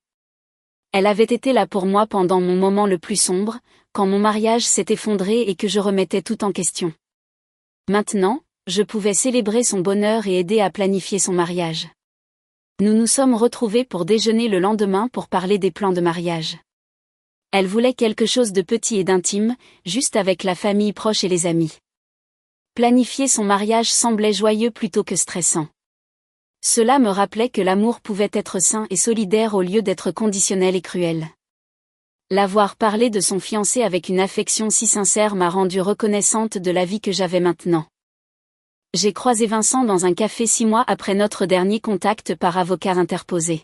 Elle avait été là pour moi pendant mon moment le plus sombre, quand mon mariage s'est effondré et que je remettais tout en question. Maintenant, je pouvais célébrer son bonheur et aider à planifier son mariage. Nous nous sommes retrouvés pour déjeuner le lendemain pour parler des plans de mariage. Elle voulait quelque chose de petit et d'intime, juste avec la famille proche et les amis. Planifier son mariage semblait joyeux plutôt que stressant. Cela me rappelait que l'amour pouvait être sain et solidaire au lieu d'être conditionnel et cruel. L'avoir parlé de son fiancé avec une affection si sincère m'a rendue reconnaissante de la vie que j'avais maintenant. J'ai croisé Vincent dans un café 6 mois après notre dernier contact par avocat interposé.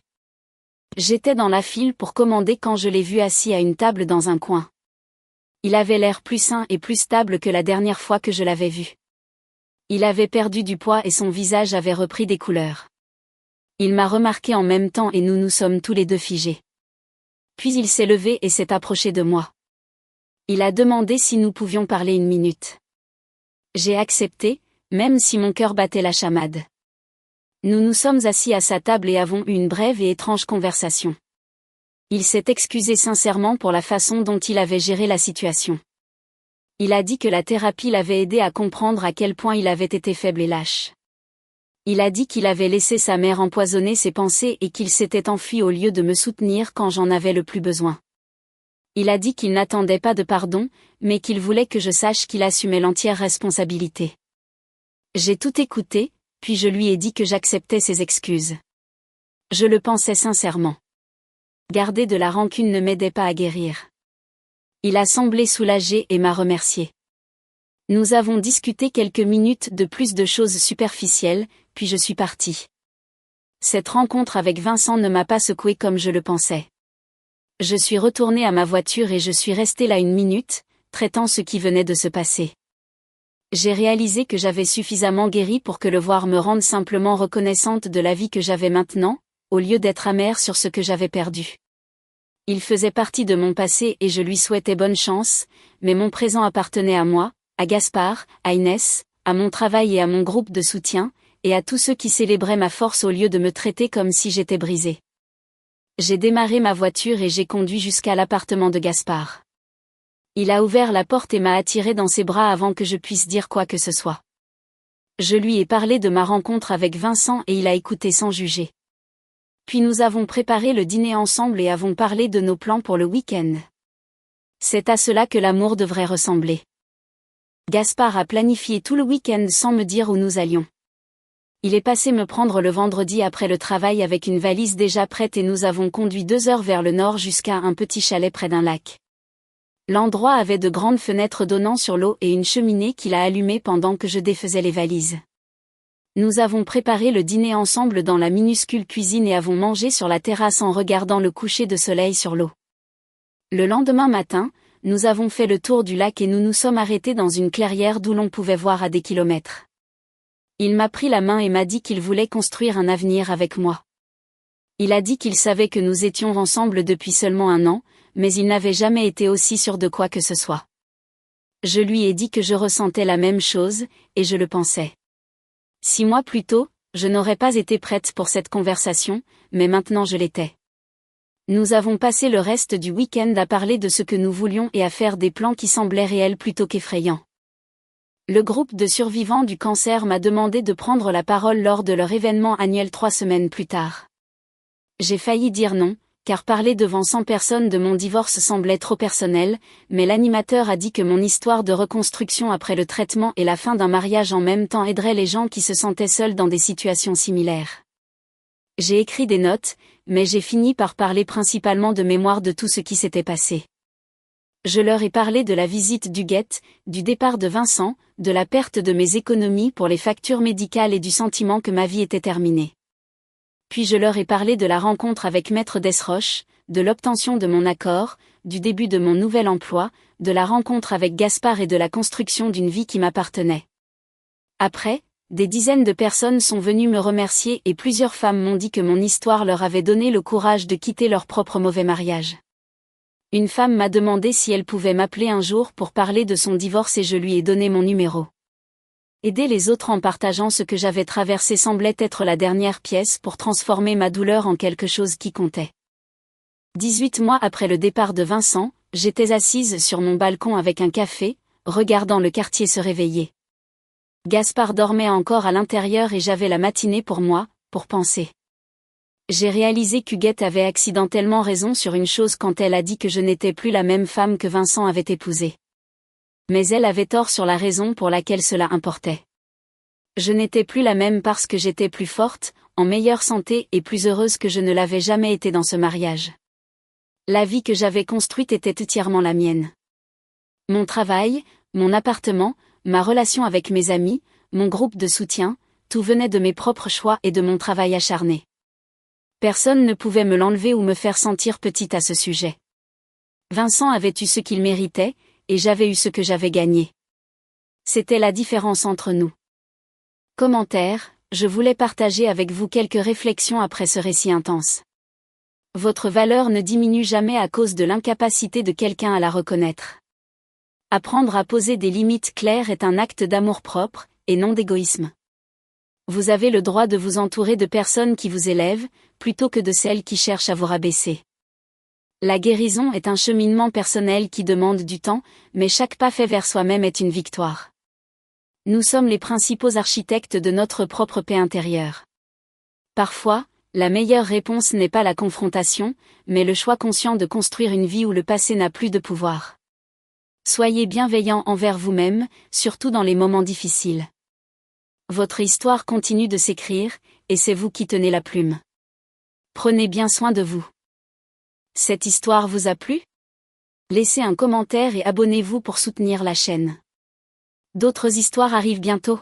J'étais dans la file pour commander quand je l'ai vu assis à une table dans un coin. Il avait l'air plus sain et plus stable que la dernière fois que je l'avais vu. Il avait perdu du poids et son visage avait repris des couleurs. Il m'a remarqué en même temps et nous nous sommes tous les deux figés. Puis il s'est levé et s'est approché de moi. Il a demandé si nous pouvions parler 1 minute. J'ai accepté, même si mon cœur battait la chamade. Nous nous sommes assis à sa table et avons eu une brève et étrange conversation. Il s'est excusé sincèrement pour la façon dont il avait géré la situation. Il a dit que la thérapie l'avait aidé à comprendre à quel point il avait été faible et lâche. Il a dit qu'il avait laissé sa mère empoisonner ses pensées et qu'il s'était enfui au lieu de me soutenir quand j'en avais le plus besoin. Il a dit qu'il n'attendait pas de pardon, mais qu'il voulait que je sache qu'il assumait l'entière responsabilité. J'ai tout écouté, puis je lui ai dit que j'acceptais ses excuses. Je le pensais sincèrement. Garder de la rancune ne m'aidait pas à guérir. Il a semblé soulagé et m'a remercié. Nous avons discuté quelques minutes de plus de choses superficielles, puis je suis partie. Cette rencontre avec Vincent ne m'a pas secouée comme je le pensais. Je suis retournée à ma voiture et je suis restée là 1 minute, traitant ce qui venait de se passer. J'ai réalisé que j'avais suffisamment guéri pour que le voir me rende simplement reconnaissante de la vie que j'avais maintenant, au lieu d'être amère sur ce que j'avais perdu. Il faisait partie de mon passé et je lui souhaitais bonne chance, mais mon présent appartenait à moi, à Gaspard, à Inès, à mon travail et à mon groupe de soutien, et à tous ceux qui célébraient ma force au lieu de me traiter comme si j'étais brisée. J'ai démarré ma voiture et j'ai conduit jusqu'à l'appartement de Gaspard. Il a ouvert la porte et m'a attirée dans ses bras avant que je puisse dire quoi que ce soit. Je lui ai parlé de ma rencontre avec Vincent et il a écouté sans juger. Puis nous avons préparé le dîner ensemble et avons parlé de nos plans pour le week-end. C'est à cela que l'amour devrait ressembler. Gaspard a planifié tout le week-end sans me dire où nous allions. Il est passé me prendre le vendredi après le travail avec une valise déjà prête et nous avons conduit 2 heures vers le nord jusqu'à un petit chalet près d'un lac. L'endroit avait de grandes fenêtres donnant sur l'eau et une cheminée qu'il a allumée pendant que je défaisais les valises. Nous avons préparé le dîner ensemble dans la minuscule cuisine et avons mangé sur la terrasse en regardant le coucher de soleil sur l'eau. Le lendemain matin, nous avons fait le tour du lac et nous nous sommes arrêtés dans une clairière d'où l'on pouvait voir à des kilomètres. Il m'a pris la main et m'a dit qu'il voulait construire un avenir avec moi. Il a dit qu'il savait que nous étions ensemble depuis seulement 1 an, mais il n'avait jamais été aussi sûr de quoi que ce soit. Je lui ai dit que je ressentais la même chose, et je le pensais. 6 mois plus tôt, je n'aurais pas été prête pour cette conversation, mais maintenant je l'étais. Nous avons passé le reste du week-end à parler de ce que nous voulions et à faire des plans qui semblaient réels plutôt qu'effrayants. Le groupe de survivants du cancer m'a demandé de prendre la parole lors de leur événement annuel 3 semaines plus tard. J'ai failli dire non, car parler devant 100 personnes de mon divorce semblait trop personnel, mais l'animateur a dit que mon histoire de reconstruction après le traitement et la fin d'un mariage en même temps aiderait les gens qui se sentaient seuls dans des situations similaires. J'ai écrit des notes, mais j'ai fini par parler principalement de mémoire de tout ce qui s'était passé. Je leur ai parlé de la visite d'Huguette, du départ de Vincent, de la perte de mes économies pour les factures médicales et du sentiment que ma vie était terminée. Puis je leur ai parlé de la rencontre avec Maître Desroches, de l'obtention de mon accord, du début de mon nouvel emploi, de la rencontre avec Gaspard et de la construction d'une vie qui m'appartenait. Après, des dizaines de personnes sont venues me remercier et plusieurs femmes m'ont dit que mon histoire leur avait donné le courage de quitter leur propre mauvais mariage. Une femme m'a demandé si elle pouvait m'appeler un jour pour parler de son divorce et je lui ai donné mon numéro. Aider les autres en partageant ce que j'avais traversé semblait être la dernière pièce pour transformer ma douleur en quelque chose qui comptait. 18 mois après le départ de Vincent, j'étais assise sur mon balcon avec un café, regardant le quartier se réveiller. Gaspard dormait encore à l'intérieur et j'avais la matinée pour moi, pour penser. J'ai réalisé qu'Huguette avait accidentellement raison sur une chose quand elle a dit que je n'étais plus la même femme que Vincent avait épousée. Mais elle avait tort sur la raison pour laquelle cela importait. Je n'étais plus la même parce que j'étais plus forte, en meilleure santé et plus heureuse que je ne l'avais jamais été dans ce mariage. La vie que j'avais construite était entièrement la mienne. Mon travail, mon appartement, ma relation avec mes amis, mon groupe de soutien, tout venait de mes propres choix et de mon travail acharné. Personne ne pouvait me l'enlever ou me faire sentir petite à ce sujet. Vincent avait eu ce qu'il méritait, et j'avais eu ce que j'avais gagné. C'était la différence entre nous. Commentaire, je voulais partager avec vous quelques réflexions après ce récit intense. Votre valeur ne diminue jamais à cause de l'incapacité de quelqu'un à la reconnaître. Apprendre à poser des limites claires est un acte d'amour-propre, et non d'égoïsme. Vous avez le droit de vous entourer de personnes qui vous élèvent, plutôt que de celles qui cherchent à vous rabaisser. La guérison est un cheminement personnel qui demande du temps, mais chaque pas fait vers soi-même est une victoire. Nous sommes les principaux architectes de notre propre paix intérieure. Parfois, la meilleure réponse n'est pas la confrontation, mais le choix conscient de construire une vie où le passé n'a plus de pouvoir. Soyez bienveillant envers vous-même, surtout dans les moments difficiles. Votre histoire continue de s'écrire, et c'est vous qui tenez la plume. Prenez bien soin de vous. Cette histoire vous a plu? Laissez un commentaire et abonnez-vous pour soutenir la chaîne. D'autres histoires arrivent bientôt.